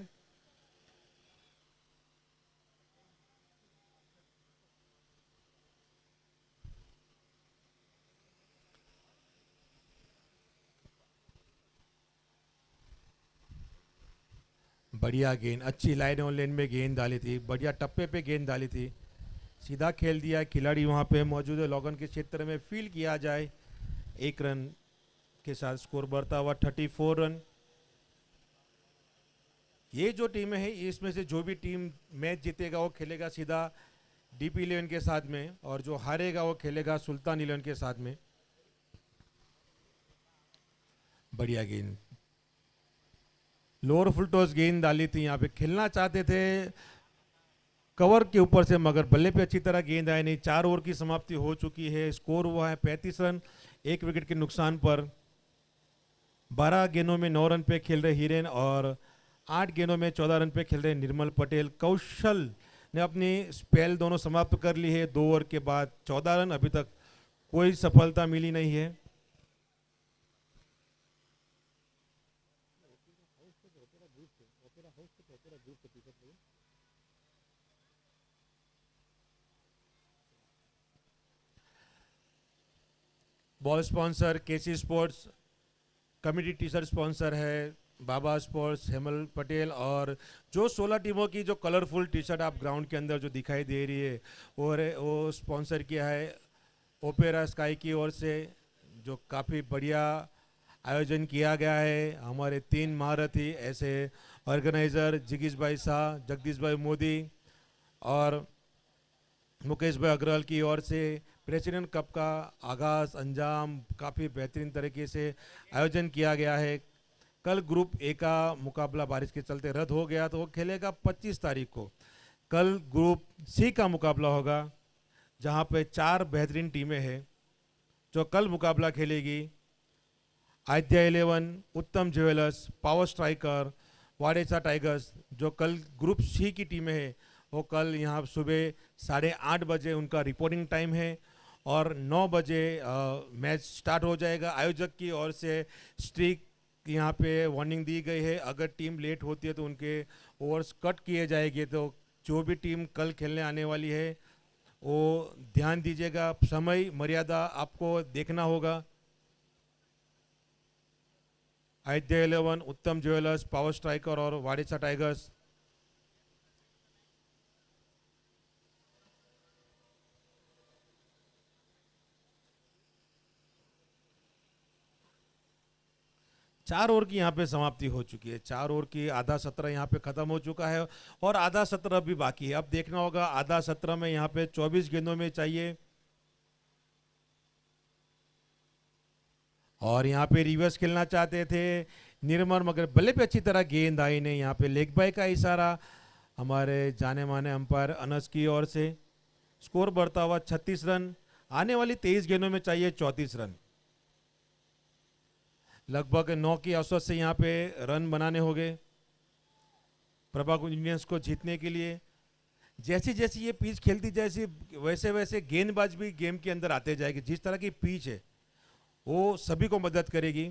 बढ़िया गेंद, अच्छी लाइन ऑन लेन में गेंद डाली थी, बढ़िया टप्पे पे गेंद डाली थी, सीधा खेल दिया। खिलाड़ी वहां पे मौजूद है, लॉगन के क्षेत्र में फील किया जाए 1 रन के साथ स्कोर बढ़ता हुआ 34 रन। ये जो टीम है इसमें से जो भी टीम मैच जीतेगा वो खेलेगा सीधा डीपी 11 के साथ में और जो हारेगा वो खेलेगा सुल्तान 11 के साथ में। बढ़िया गेंद, लोअर फुल टॉस गेंद डाली थी, यहाँ पे खेलना चाहते थे कवर के ऊपर से मगर बल्ले पे अच्छी तरह गेंद आई नहीं। 4 ओवर की समाप्ति हो चुकी है, स्कोर हुआ है 35 रन 1 विकेट के नुकसान पर। 12 गेंदों में 9 रन पे खेल रहे हिरेन और 8 गेंदों में 14 रन पे खेल रहे निर्मल पटेल। कौशल ने अपनी स्पेल दोनों समाप्त कर ली है 2 ओवर के बाद। 14 रन, अभी तक कोई सफलता मिली नहीं है। Ball sponsor K C sports, committee T shirt sponsor है बाबा स्पोर्ट्स हेमल पटेल और जो 16 टीमों की जो कलरफुल टी शर्ट आप ग्राउंड के अंदर जो दिखाई दे रही है वो स्पॉन्सर किया है ओपेरा स्काई की ओर से, जो काफ़ी बढ़िया आयोजन किया गया है। हमारे 3 महारथी ऐसे ऑर्गेनाइज़र जिगीश भाई शाह, जगदीश भाई मोदी और मुकेश भाई अग्रवाल की ओर से प्रेसिडेंट कप का आगाज़ अंजाम काफ़ी बेहतरीन तरीके से आयोजन किया गया है। कल ग्रुप ए का मुकाबला बारिश के चलते रद्द हो गया, तो वो खेलेगा 25 तारीख को। कल ग्रुप सी का मुकाबला होगा, जहां पे 4 बेहतरीन टीमें हैं जो कल मुकाबला खेलेगी। आदित्य 11, उत्तम ज्वेलर्स, पावर स्ट्राइकर, वाडेसा टाइगर्स, जो कल ग्रुप सी की टीमें हैं, वो कल यहाँ सुबह 8:30 बजे उनका रिपोर्टिंग टाइम है और 9 बजे मैच स्टार्ट हो जाएगा। आयोजक की ओर से स्ट्रिक यहाँ पे वार्निंग दी गई है, अगर टीम लेट होती है तो उनके ओवर्स कट किए जाएंगे। तो जो भी टीम कल खेलने आने वाली है वो ध्यान दीजिएगा, समय मर्यादा आपको देखना होगा। आदित्य 11, उत्तम ज्वेलर्स, पावर स्ट्राइकर और वाडेसा टाइगर्स। चार ओवर की यहाँ पे समाप्ति हो चुकी है, 4 ओवर की आधा सत्र यहाँ पे खत्म हो चुका है और आधा सत्र अभी बाकी है। अब देखना होगा आधा सत्र में यहाँ पे 24 गेंदों में चाहिए और यहाँ पे रिवर्स खेलना चाहते थे निर्मल, मगर बल्ले पे अच्छी तरह गेंद आई नहीं। यहाँ पे लेग बाय का इशारा हमारे जाने माने अंपायर अनस की ओर से। स्कोर बढ़ता हुआ 36 रन, आने वाली 23 गेंदों में चाहिए 34 रन। लगभग 9 की औसत से यहाँ पे रन बनाने होंगे प्रभाकुंज इंडियंस को जीतने के लिए। जैसी जैसी ये पिच खेलती जैसी वैसे वैसे गेंदबाज भी गेम के अंदर आते जाएगी। जिस तरह की पिच है वो सभी को मदद करेगी।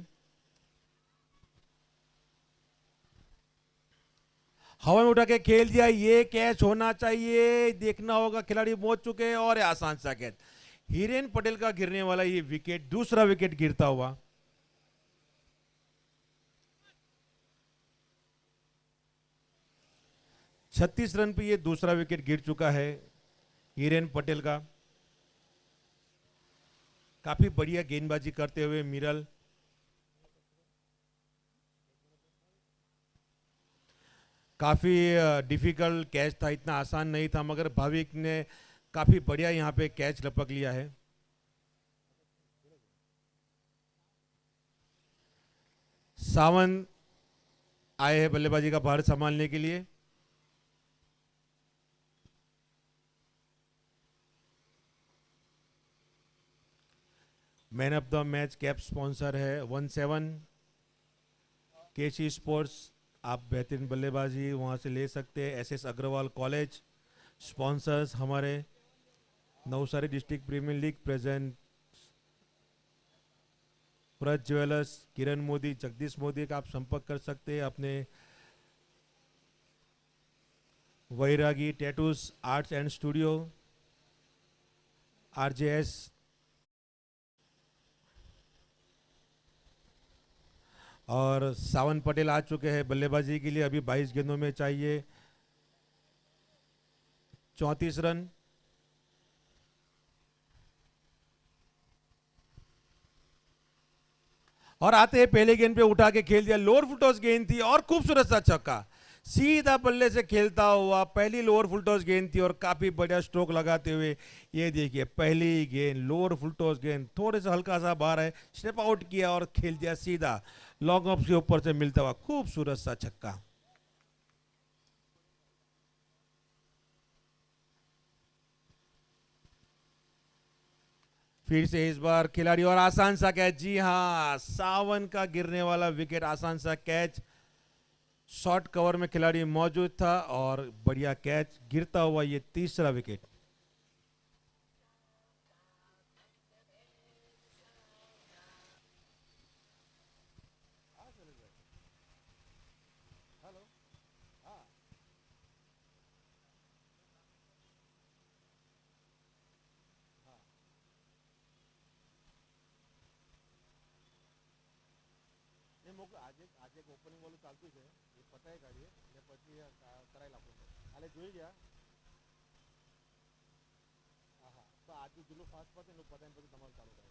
हवा में उठा के खेल दिया, ये कैच होना चाहिए, देखना होगा, खिलाड़ी पहुंच चुके हैं और आसान सा कैच। हिरेन पटेल का गिरने वाला ये विकेट, दूसरा विकेट गिरता हुआ। छत्तीस रन पे ये दूसरा विकेट गिर चुका है हिरेन पटेल का। काफी बढ़िया गेंदबाजी करते हुए मिरल। काफी डिफिकल्ट कैच था, इतना आसान नहीं था, मगर भाविक ने काफी बढ़िया यहाँ पे कैच लपक लिया है। सावंत आए हैं बल्लेबाजी का भार संभालने के लिए। Man of the match cap sponsor है 17 केसी स्पोर्ट्स। आप बेहतरीन बल्लेबाजी वहां से ले सकते हैं। एसएस अग्रवाल कॉलेज स्पॉन्सर्स हमारे। Navsari district premier league present Vrat jewellers, Kiran Modi, Jagdish Modi का आप संपर्क कर सकते हैं अपने। Vairagi tattoos arts and studio, RJS. और सावन पटेल आ चुके हैं बल्लेबाजी के लिए। अभी 22 गेंदों में चाहिए 34 रन। और आते हैं पहले गेंद पे उठा के खेल दिया, लोअर फुलटॉस गेंद थी और खूबसूरत सा छक्का सीधा बल्ले से खेलता हुआ। पहली लोअर फुलटॉस गेंद थी और काफी बढ़िया स्ट्रोक लगाते हुए ये देखिए पहली गेंद लोअर फुलटॉस गेंद, थोड़े सा हल्का सा बाहर है, स्टेप आउट किया और खेल दिया सीधा लॉन्ग ऑफ के ऊपर से मिलता हुआ खूबसूरत सा छक्का। फिर से इस बार खिलाड़ी और आसान सा कैच। जी हाँ, सावन का गिरने वाला विकेट, आसान सा कैच, शॉर्ट कवर में खिलाड़ी मौजूद था और बढ़िया कैच गिरता हुआ ये तीसरा विकेट। આજે ઓપનિંગ વાળું ચાલતું છે એ પતાય કાઢીએ ને પછી કરાઈ નાખું એટલે જોઈ ગયા હા હા તો આજુ જેટલું ફાસ્ટ પતે એટલું પતાઈને પછી તમારું ચાલુ કરે।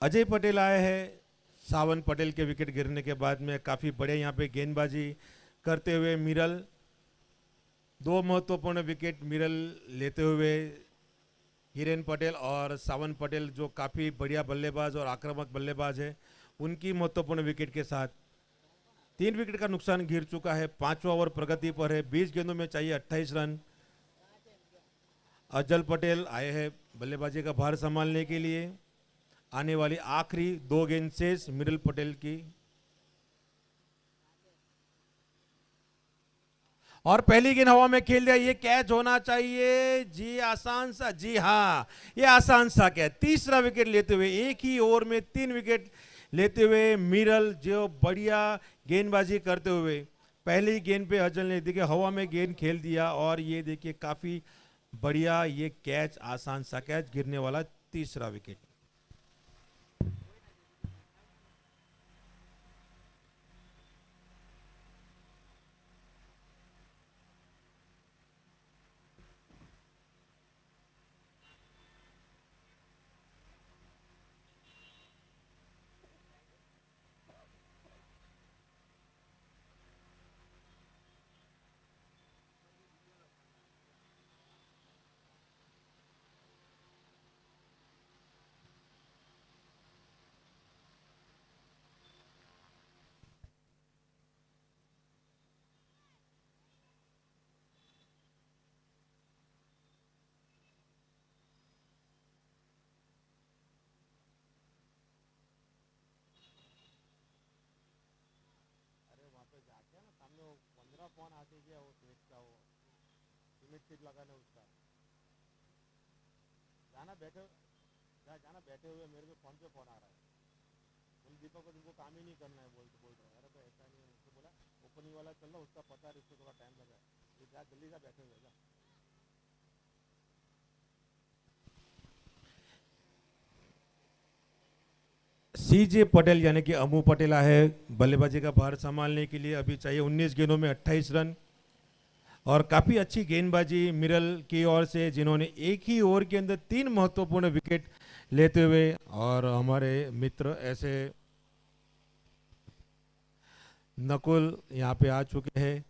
अजय पटेल आए हैं सावन पटेल के विकेट गिरने के बाद में। काफी बढ़िया यहाँ पे गेंदबाजी करते हुए मिरल दो महत्वपूर्ण विकेट मिरल लेते हुए हिरेन पटेल और सावन पटेल जो काफ़ी बढ़िया बल्लेबाज और आक्रामक बल्लेबाज है, उनकी महत्वपूर्ण विकेट के साथ 3 विकेट का नुकसान गिर चुका है। 5वां ओवर प्रगति पर है, 20 गेंदों में चाहिए 28 रन। अजल पटेल आए हैं बल्लेबाजी का भार संभालने के लिए। आने वाली आखिरी 2 गेंद शेष मिरल पटेल की, और पहली गेंद हवा में खेल दिया, ये कैच होना चाहिए जी। आसान सा, जी हाँ, ये आसान सा कैच। तीसरा विकेट लेते हुए, एक ही ओवर में 3 विकेट लेते हुए मिरल जो बढ़िया गेंदबाजी करते हुए पहली गेंद पे अजल ने देखिए हवा में गेंद खेल दिया, और ये देखिए काफी बढ़िया ये कैच, आसान सा कैच, गिरने वाला तीसरा विकेट। बैठे हुए मेरे को फोन पे फोन आ रहा है, उन दीपक को तुमको काम ही नहीं करना है बोल रहा है। अरे भाई ऐसा नहीं है, उसको बोला ओपनिंग वाला चल रहा, उसका पता है, इसको थोड़ा टाइम लगा, ये जा जल्दी जा, बैठे हुए जा। सीजे पटेल यानी कि अमू पटेल है बल्लेबाजी का भार संभालने के लिए। अभी चाहिए 19 गेंदों में 28 रन, और काफ़ी अच्छी गेंदबाजी मिरल की ओर से, जिन्होंने एक ही ओवर के अंदर 3 महत्वपूर्ण विकेट लेते हुए, और हमारे मित्र ऐसे नकुल यहाँ पे आ चुके हैं।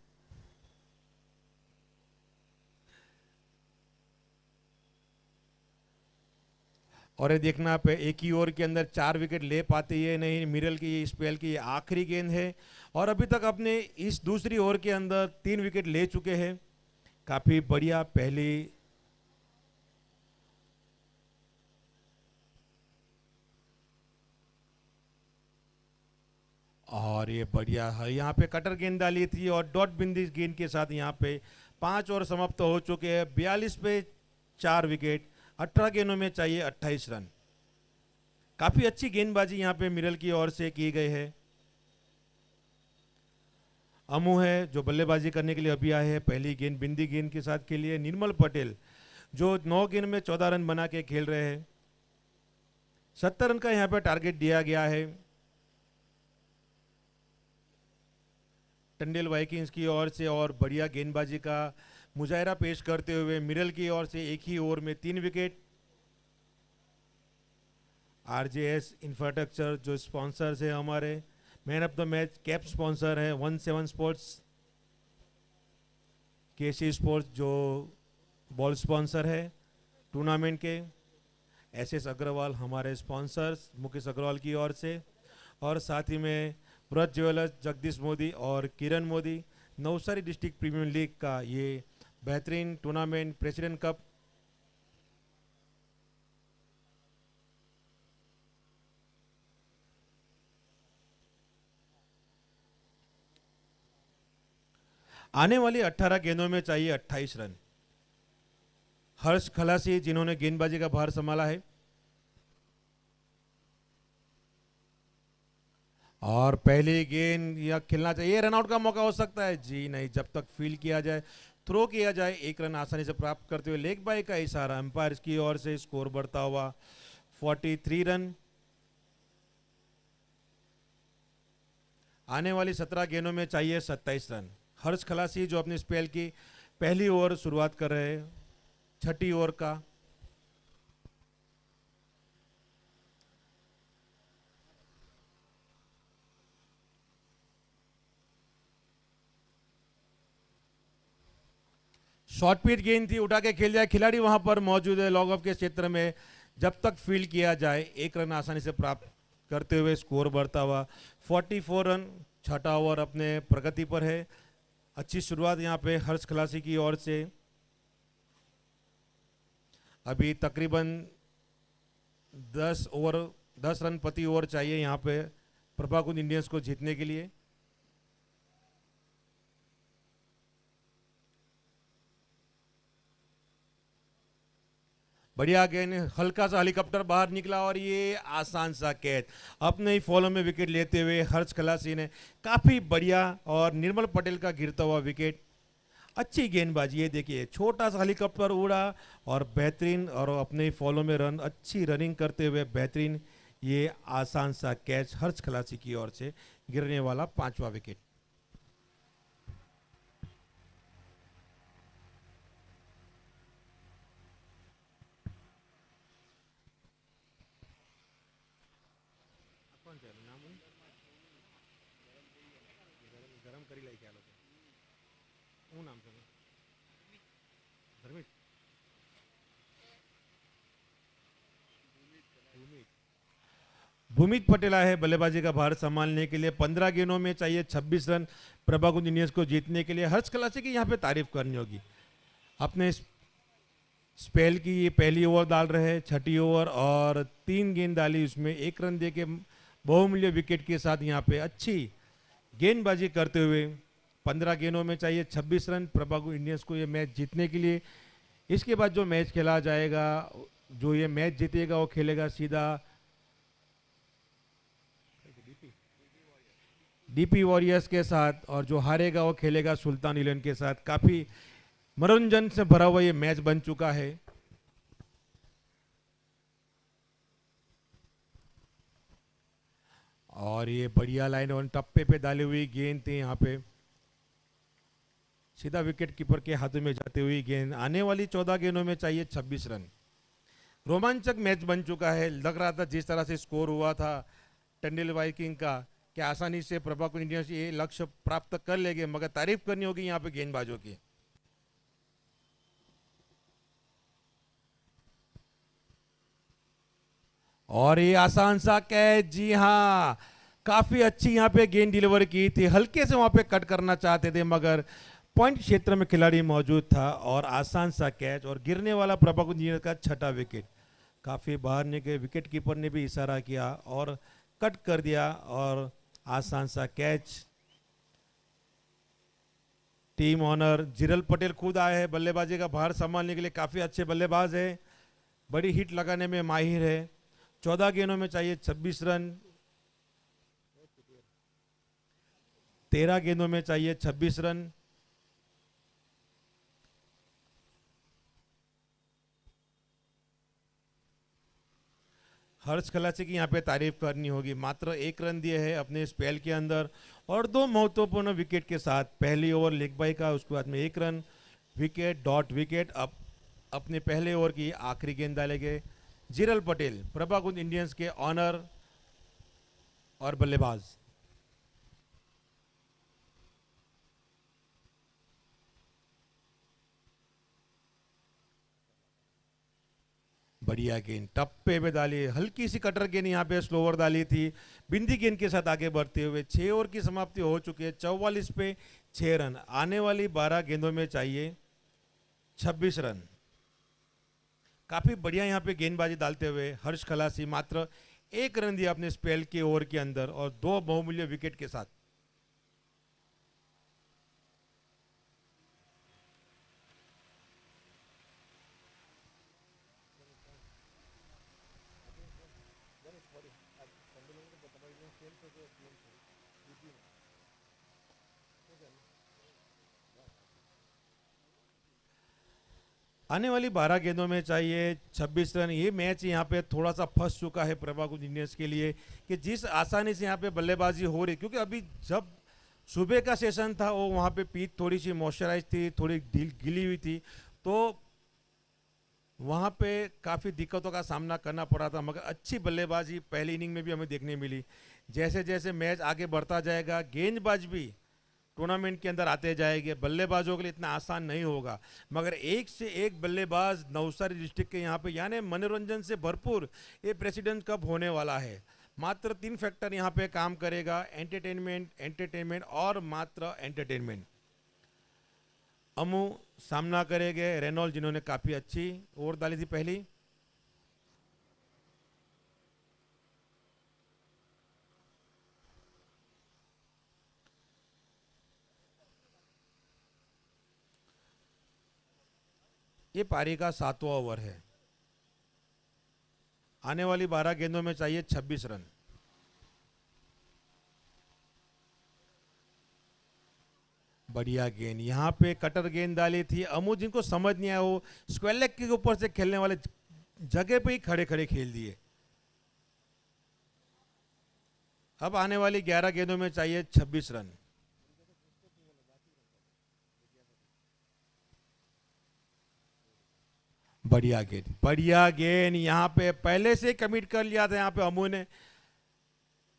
और ये देखना पे एक ही ओवर के अंदर 4 विकेट ले पाते ये नहीं। मिरल की ये स्पेल की ये आखिरी गेंद है, और अभी तक अपने इस दूसरी ओवर के अंदर 3 विकेट ले चुके हैं। काफी बढ़िया पहली, और ये बढ़िया है, यहाँ पे कटर गेंद डाली थी और डॉट बिंदी गेंद के साथ यहाँ पे 5 ओवर समाप्त हो चुके हैं। 42 पे 4 विकेट, 18 गेंदों में चाहिए 28 रन। काफी अच्छी गेंदबाजी यहाँ पे मिरल की ओर से की गई है। अमू है जो बल्लेबाजी करने के लिए अभी आए हैं, पहली गेंद बिंदी गेंद के साथ के लिए। निर्मल पटेल जो 9 गेंद में 14 रन बना के खेल रहे हैं। 70 रन का यहाँ पे टारगेट दिया गया है टंडेल वाइकिंग्स की ओर से, और बढ़िया गेंदबाजी का मुजाहरा पेश करते हुए मिरल की ओर से एक ही ओवर में 3 विकेट। आरजेएस इंफ्रास्ट्रक्चर जो स्पॉन्सर्स है हमारे, man of the match cap sponsor है 17 स्पोर्ट्स, केसी स्पोर्ट्स जो बॉल स्पॉन्सर है टूर्नामेंट के, एसएस अग्रवाल हमारे स्पॉन्सर्स मुकेश अग्रवाल की ओर से, और साथ ही में व्रत ज्वेलर्स जगदीश मोदी और Kiran Modi, Navsari district premier league का ये बेहतरीन टूर्नामेंट प्रेसिडेंट कप। आने वाली 18 गेंदों में चाहिए 28 रन। हर्ष खलासी जिन्होंने गेंदबाजी का भार संभाला है, और पहली गेंद या खेलना चाहिए, रनआउट का मौका हो सकता है, जी नहीं, जब तक फील्ड किया जाए, थ्रो किया जाए, 1 रन आसानी से प्राप्त करते हुए लेग बाय का इशारा अंपायर की ओर से, स्कोर बढ़ता हुआ 43 रन। आने वाली 17 गेंदों में चाहिए 27 रन। हर्ष खलासी जो अपनी स्पेल की पहली ओवर शुरुआत कर रहे हैं, छठी ओवर का। शॉर्ट पिच गेंद थी, उठा के खेल जाए, खिलाड़ी वहां पर मौजूद है लॉग ऑफ के क्षेत्र में, जब तक फील्ड किया जाए एक रन आसानी से प्राप्त करते हुए स्कोर बढ़ता हुआ 44 रन। छठा ओवर अपने प्रगति पर है। अच्छी शुरुआत यहाँ पे हर्ष खलासी की ओर से। अभी तकरीबन 10 रन प्रति ओवर चाहिए यहाँ पे प्रभाकुंज इंडियंस को जीतने के लिए। बढ़िया गेंद, हल्का सा हेलीकॉप्टर बाहर निकला और ये आसान सा कैच। अपने ही फॉलो में विकेट लेते हुए हर्ष खलासी ने काफी बढ़िया, और निर्मल पटेल का गिरता हुआ विकेट। अच्छी गेंदबाजी, ये देखिए छोटा सा हेलीकॉप्टर उड़ा और बेहतरीन, और अपने ही फॉलो में रन, अच्छी रनिंग करते हुए बेहतरीन ये आसान सा कैच हर्ष खलासी की ओर से गिरने वाला 5वां विकेट। भूमित पटेल आए हैं बल्लेबाजी का भार संभालने के लिए। 15 गेंदों में चाहिए 26 रन प्रभाकुंज इंडियंस को जीतने के लिए। हर्ष खलासी की यहाँ पे तारीफ करनी होगी, अपने स्पेल की ये पहली ओवर डाल रहे हैं, छठी ओवर, और 3 गेंद डाली, उसमें 1 रन दे के बहुमूल्य विकेट के साथ यहाँ पे अच्छी गेंदबाजी करते हुए 15 गेंदों में चाहिए 26 रन प्रभाकुंज इंडियंस को ये मैच जीतने के लिए। इसके बाद जो मैच खेला जाएगा, जो ये मैच जीतेगा वो खेलेगा सीधा डीपी वॉरियर्स के साथ, और जो हारेगा वो खेलेगा सुल्तान इलेवन के साथ। काफी मनोरंजन से भरा हुआ ये मैच बन चुका है। और ये बढ़िया लाइन और टप्पे पे डाली हुई गेंद थी, यहाँ पे सीधा विकेट कीपर के हाथों में जाती हुई गेंद। आने वाली 14 गेंदों में चाहिए 26 रन। रोमांचक मैच बन चुका है। लग रहा था जिस तरह से स्कोर हुआ था टंडील वाइकिंग का कि आसानी से प्रभाकुंज इंडियंस ये लक्ष्य प्राप्त कर लेंगे, मगर तारीफ करनी होगी यहाँ पे गेंदबाजों की। और ये आसान सा कैच, जी हाँ, काफी अच्छी यहाँ पे गेंद डिलीवर की थी। हल्के से वहां पे कट करना चाहते थे, मगर पॉइंट क्षेत्र में खिलाड़ी मौजूद था, और आसान सा कैच, और गिरने वाला प्रभाकुंज इंडियंस का छठा विकेट। काफी बाहर निकले, विकेट कीपर ने भी इशारा किया और कट कर दिया, और आसान सा कैच। टीम ऑनर जिरल पटेल खुद आए हैं बल्लेबाजी का भार संभालने के लिए। काफी अच्छे बल्लेबाज है, बड़ी हिट लगाने में माहिर है। 14 गेंदों में चाहिए 26 रन। 13 गेंदों में चाहिए 26 रन। हर्ष खलासी की यहाँ पे तारीफ करनी होगी। मात्र 1 रन दिए है अपने स्पेल के अंदर, और 2 महत्वपूर्ण विकेट के साथ। पहली ओवर लेग बाई का, उसके बाद में 1 रन, विकेट, डॉट विकेट। अब अपने पहले ओवर की आखिरी गेंद डालेंगे जिरल पटेल, प्रभाकुंज इंडियंस के ऑनर और बल्लेबाज। बढ़िया गेंद, टप्पे पे डाली, हल्की सी कटर गेंद यहाँ पे स्लोवर डाली थी, बिंदी गेंद के साथ आगे बढ़ते हुए। 6 ओवर की समाप्ति हो चुकी है, 44 पे 6 रन। आने वाली 12 गेंदों में चाहिए 26 रन। काफी बढ़िया यहाँ पे गेंदबाजी डालते हुए हर्ष खलासी मात्र 1 रन दिया अपने स्पेल के ओवर के अंदर, और 2 बहुमूल्य विकेट के साथ। आने वाली 12 गेंदों में चाहिए 26 रन। ये मैच यहाँ पे थोड़ा सा फंस चुका है प्रभाकुंज इंडियंस के लिए, कि जिस आसानी से यहाँ पे बल्लेबाजी हो रही, क्योंकि अभी जब सुबह का सेशन था वो वहाँ पे पिच थोड़ी सी मॉइस्चराइज थी, थोड़ी गिली हुई थी, तो वहाँ पे काफ़ी दिक्कतों का सामना करना पड़ा था। मगर अच्छी बल्लेबाजी पहली इनिंग में भी हमें देखने मिली। जैसे जैसे मैच आगे बढ़ता जाएगा, गेंदबाज भी टूर्नामेंट के अंदर आते जाएंगे। बल्लेबाजों के लिए इतना आसान नहीं होगा, मगर एक से एक बल्लेबाज नवसारी डिस्ट्रिक्ट के यहाँ पे, यानी मनोरंजन से भरपूर ये प्रेसिडेंट कप होने वाला है। मात्र 3 फैक्टर यहाँ पे काम करेगा, एंटरटेनमेंट, एंटरटेनमेंट और मात्र एंटरटेनमेंट। अमू सामना करेंगे रेनॉल, जिन्होंने काफ़ी अच्छी ओवर डाली थी पहली। ये पारी का 7वां ओवर है। आने वाली 12 गेंदों में चाहिए 26 रन। बढ़िया गेंद, यहाँ पे कटर गेंद डाली थी अमू, जिनको समझ नहीं आया, वो स्क्वायर लेग के ऊपर से खेलने वाले जगह पे ही खड़े खड़े खेल दिए। अब आने वाली 11 गेंदों में चाहिए 26 रन। बढ़िया गेंद, बढ़िया गेंद, यहाँ पे पहले से कमिट कर लिया था। यहाँ पे अमू ने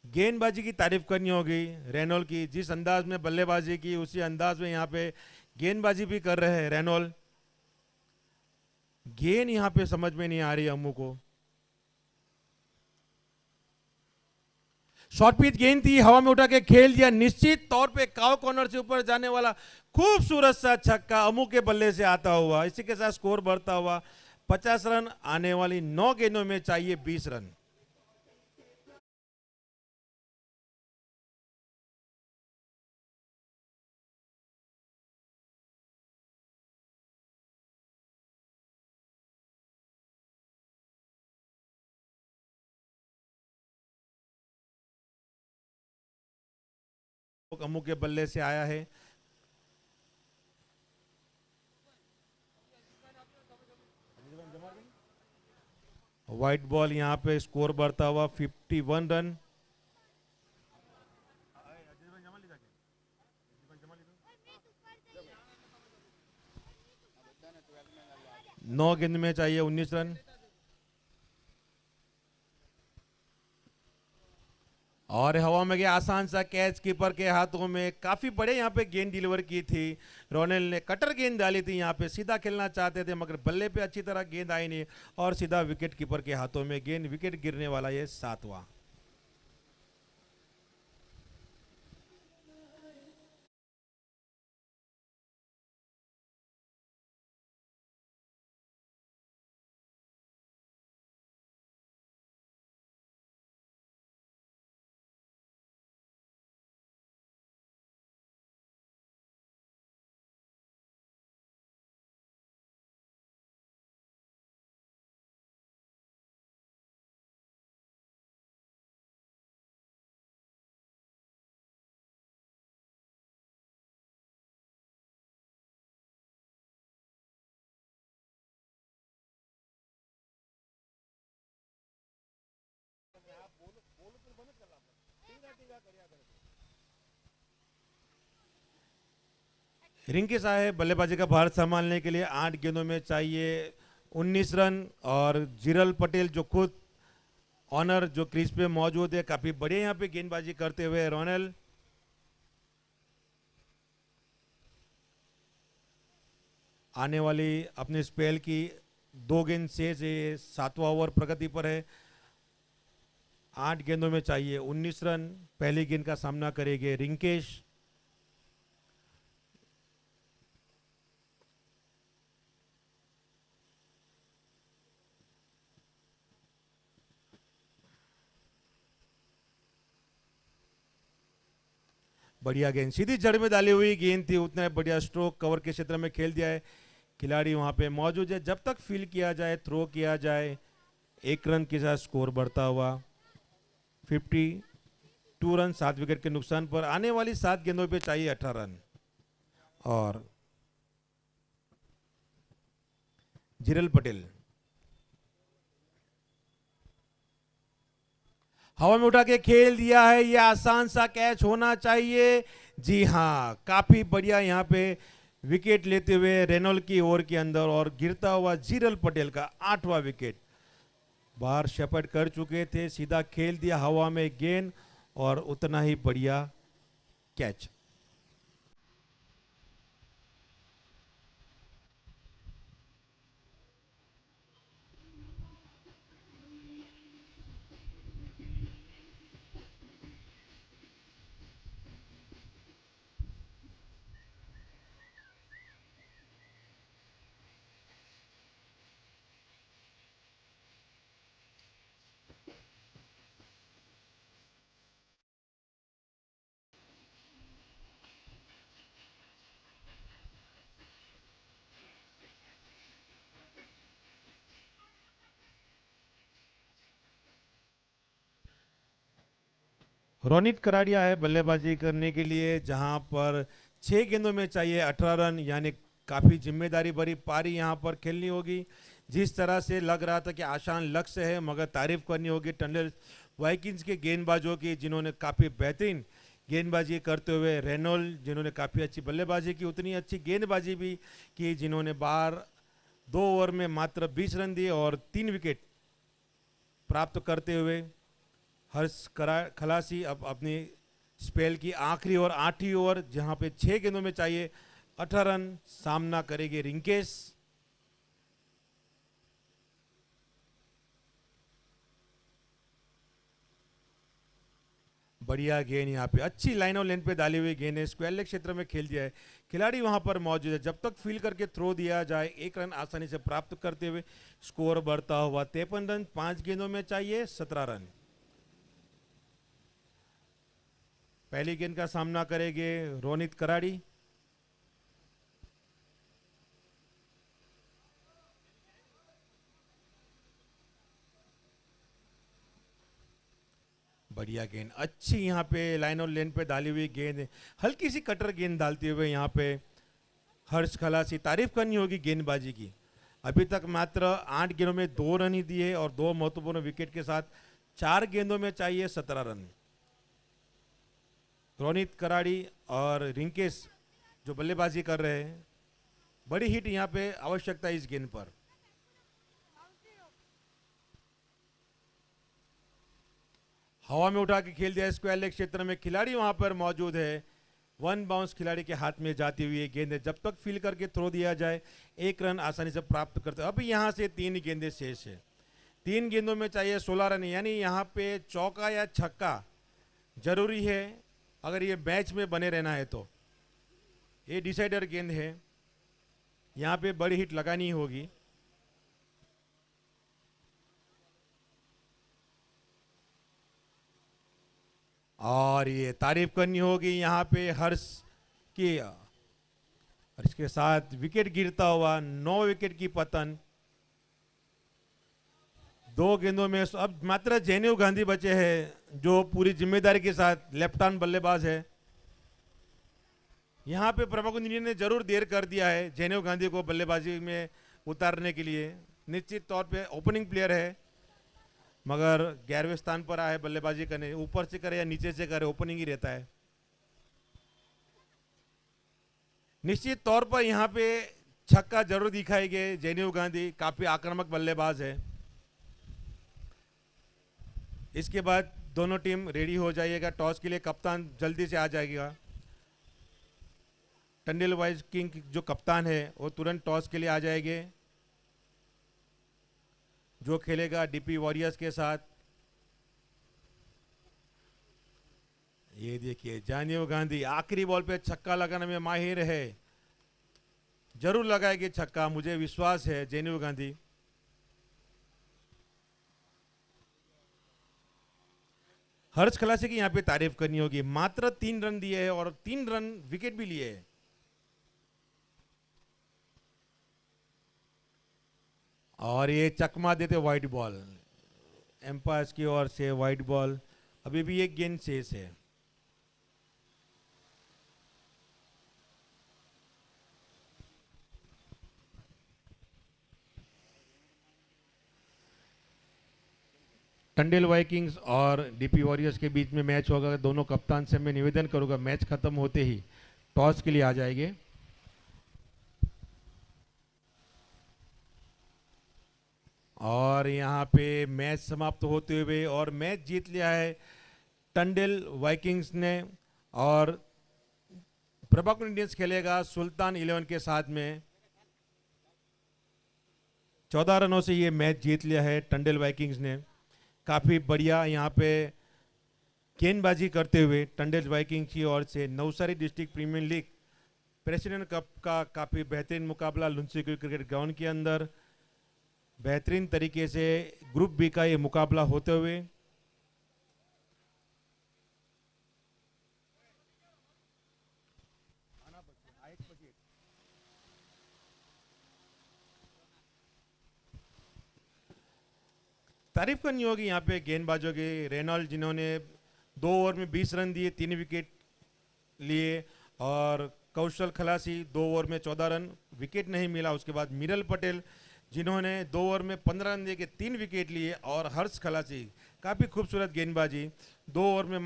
गेंदबाजी की तारीफ करनी होगी रेनॉल की, जिस अंदाज में बल्लेबाजी की उसी अंदाज में यहाँ पे गेंदबाजी भी कर रहे हैं रेनॉल। गेंद यहाँ पे समझ में नहीं आ रही अमू को। शॉर्ट पिच गेंद थी, हवा में उठा के खेल दिया, निश्चित तौर पे काउ कॉर्नर से ऊपर जाने वाला खूबसूरत सा छक्का अमू के बल्ले से आता हुआ। इसी के साथ स्कोर बढ़ता हुआ 50 रन। आने वाली 9 गेंदों में चाहिए 20 रन। अमू के बल्ले से आया है। व्हाइट बॉल, यहां पे स्कोर बढ़ता हुआ 51 रन। नौ गेंद में चाहिए 19 रन। और हवा में गया आसान सा कैच, कीपर के हाथों में। काफी बड़े यहाँ पे गेंद डिलीवर की थी रोनेल ने, कटर गेंद डाली थी, यहाँ पे सीधा खेलना चाहते थे मगर बल्ले पे अच्छी तरह गेंद आई नहीं और सीधा विकेट कीपर के हाथों में गेंद, विकेट गिरने वाला ये 7वां। रिंकी साहब बल्लेबाजी का भार संभालने के लिए 8 गेंदों में चाहिए 19 रन। और जिरल पटेल जो खुद ऑनर जो क्रीज पे मौजूद है, काफी बढ़िया यहाँ पे गेंदबाजी करते हुए रोनेल। आने वाली अपने स्पेल की 2 गेंद से 7वां ओवर प्रगति पर है। 8 गेंदों में चाहिए 19 रन। पहली गेंद का सामना करेंगे रिंकेश। बढ़िया गेंद, सीधी जड़ में डाली हुई गेंद थी, उतना बढ़िया स्ट्रोक कवर के क्षेत्र में खेल दिया है। खिलाड़ी वहां पे मौजूद है, जब तक फील किया जाए, थ्रो किया जाए। 1 रन के साथ स्कोर बढ़ता हुआ 52 रन 7 विकेट के नुकसान पर। आने वाली 7 गेंदों पे चाहिए 18 रन। और जिरल पटेल हवा में उठा के खेल दिया है, ये आसान सा कैच होना चाहिए। जी हाँ, काफी बढ़िया यहाँ पे विकेट लेते हुए रेनॉल की ओवर के अंदर, और गिरता हुआ जिरल पटेल का 8वां विकेट। बाहर शपट कर चुके थे, सीधा खेल दिया हवा में गेंद और उतना ही बढ़िया कैच। रोनित कराड़िया है बल्लेबाजी करने के लिए, जहां पर 6 गेंदों में चाहिए 18 रन, यानी काफ़ी जिम्मेदारी भरी पारी यहां पर खेलनी होगी। जिस तरह से लग रहा था कि आसान लक्ष्य है, मगर तारीफ करनी होगी टंडन वाइकिंग्स के गेंदबाजों की, जिन्होंने काफ़ी बेहतरीन गेंदबाजी करते हुए, रेनोल्ड जिन्होंने काफ़ी अच्छी बल्लेबाजी की, उतनी अच्छी गेंदबाजी भी की, जिन्होंने बाहर 2 ओवर में मात्र 20 रन दिए और 3 विकेट प्राप्त करते हुए हर्ष खलासी अब अपनी स्पेल की आखिरी और 8वीं ओवर, जहां पे 6 गेंदों में चाहिए 18 रन, सामना करेंगे रिंकेश। बढ़िया गेंद, यहाँ पे अच्छी लाइन और लेंथ पे डाली हुई गेंद है, स्क्वायर लेग क्षेत्र में खेल दिया है, खिलाड़ी वहां पर मौजूद है। जब तक फील करके थ्रो दिया जाए 1 रन आसानी से प्राप्त करते हुए स्कोर बढ़ता हुआ 53 रन, 5 गेंदों में चाहिए 17 रन। पहली गेंद का सामना करेंगे रोनित कराड़ी। बढ़िया गेंद, अच्छी यहाँ पे लाइन और लेन पे डाली हुई गेंद है, हल्की सी कटर गेंद डालते हुए यहाँ पे हर्ष खलासी। तारीफ करनी होगी गेंदबाजी की। अभी तक मात्र 8 गेंदों में 2 रन ही दिए और 2 महत्वपूर्ण विकेट के साथ 4 गेंदों में चाहिए 17 रन। रोनित कराड़ी और रिंकेश जो बल्लेबाजी कर रहे हैं, बड़ी हिट यहाँ पे आवश्यकता है इस गेंद पर। हवा में उठा के खेल दिया स्क्वायर लेग क्षेत्र में, खिलाड़ी वहां पर मौजूद है। 1 बाउंस खिलाड़ी के हाथ में जाती हुई गेंद है, जब तक फील करके थ्रो दिया जाए 1 रन आसानी से प्राप्त करते। अब यहां से 3 गेंदें शेष है, 3 गेंदों में चाहिए 16 रन, यानी यहाँ पे चौका या छक्का जरूरी है अगर ये मैच में बने रहना है तो। ये डिसाइडर गेंद है, यहाँ पे बड़ी हिट लगानी होगी। और ये तारीफ करनी होगी यहाँ पे हर्ष की, और इसके साथ विकेट गिरता हुआ 9 विकेट की पतन। 2 गेंदों में अब मात्र जैनेव गांधी बचे हैं, जो पूरी जिम्मेदारी के साथ लेफ्ट हैंड बल्लेबाज है। यहाँ पे प्रभाकर इंडियन ने जरूर देर कर दिया है जैनेव गांधी को बल्लेबाजी में उतारने के लिए। निश्चित तौर पे ओपनिंग प्लेयर है, मगर 11वें स्थान पर आया है बल्लेबाजी करने, ऊपर से करे या नीचे से करे ओपनिंग ही रहता है। निश्चित तौर पर यहाँ पे छक्का जरूर दिखाएंगे जैनेव गांधी, काफी आक्रामक बल्लेबाज है। इसके बाद दोनों टीम रेडी हो जाइएगा, टॉस के लिए कप्तान जल्दी से आ जाएगा। टंडन वाइकिंग जो कप्तान है वो तुरंत टॉस के लिए आ जाएंगे, जो खेलेगा डीपी वॉरियर्स के साथ। ये देखिए जैनेव गांधी आखिरी बॉल पे छक्का लगाने में माहिर है, जरूर लगाएगी छक्का, मुझे विश्वास है जैनेव गांधी। हर्ष खलासी की यहाँ पे तारीफ करनी होगी, मात्र 3 रन दिए हैं और 3 रन विकेट भी लिए हैं। और ये चकमा देते व्हाइट बॉल, एम्पायर्स की ओर से व्हाइट बॉल। अभी भी एक गेंद शेष है। टंडन वाइकिंग्स और डीपी वॉरियर्स के बीच में मैच होगा। दोनों कप्तान से मैं निवेदन करूंगा मैच खत्म होते ही टॉस के लिए आ जाएंगे। और यहाँ पे मैच समाप्त होते हुए और मैच जीत लिया है टंडन वाइकिंग्स ने, और प्रभाकर इंडियंस खेलेगा सुल्तान 11 के साथ में। 14 रनों से ये मैच जीत लिया है टंडन वाइकिंग्स ने। काफ़ी बढ़िया यहाँ पे गेंदबाजी करते हुए टंडन वाइकिंग्स की ओर से Navsari district premier league president cup का काफ़ी बेहतरीन मुकाबला लुंसी क्रिकेट ग्राउंड के अंदर बेहतरीन तरीके से ग्रुप बी का ये मुकाबला होते हुए तारीफ करनी होगी यहाँ पे गेंदबाजों की। रेनॉल्ड जिन्होंने 2 ओवर में 20 रन दिए, 3 विकेट लिए। और कौशल खलासी 2 ओवर में 14 रन, विकेट नहीं मिला। उसके बाद मिरल पटेल जिन्होंने 2 ओवर में 15 रन दे के 3 विकेट लिए। और हर्ष खलासी काफ़ी खूबसूरत गेंदबाजी, 2 ओवर में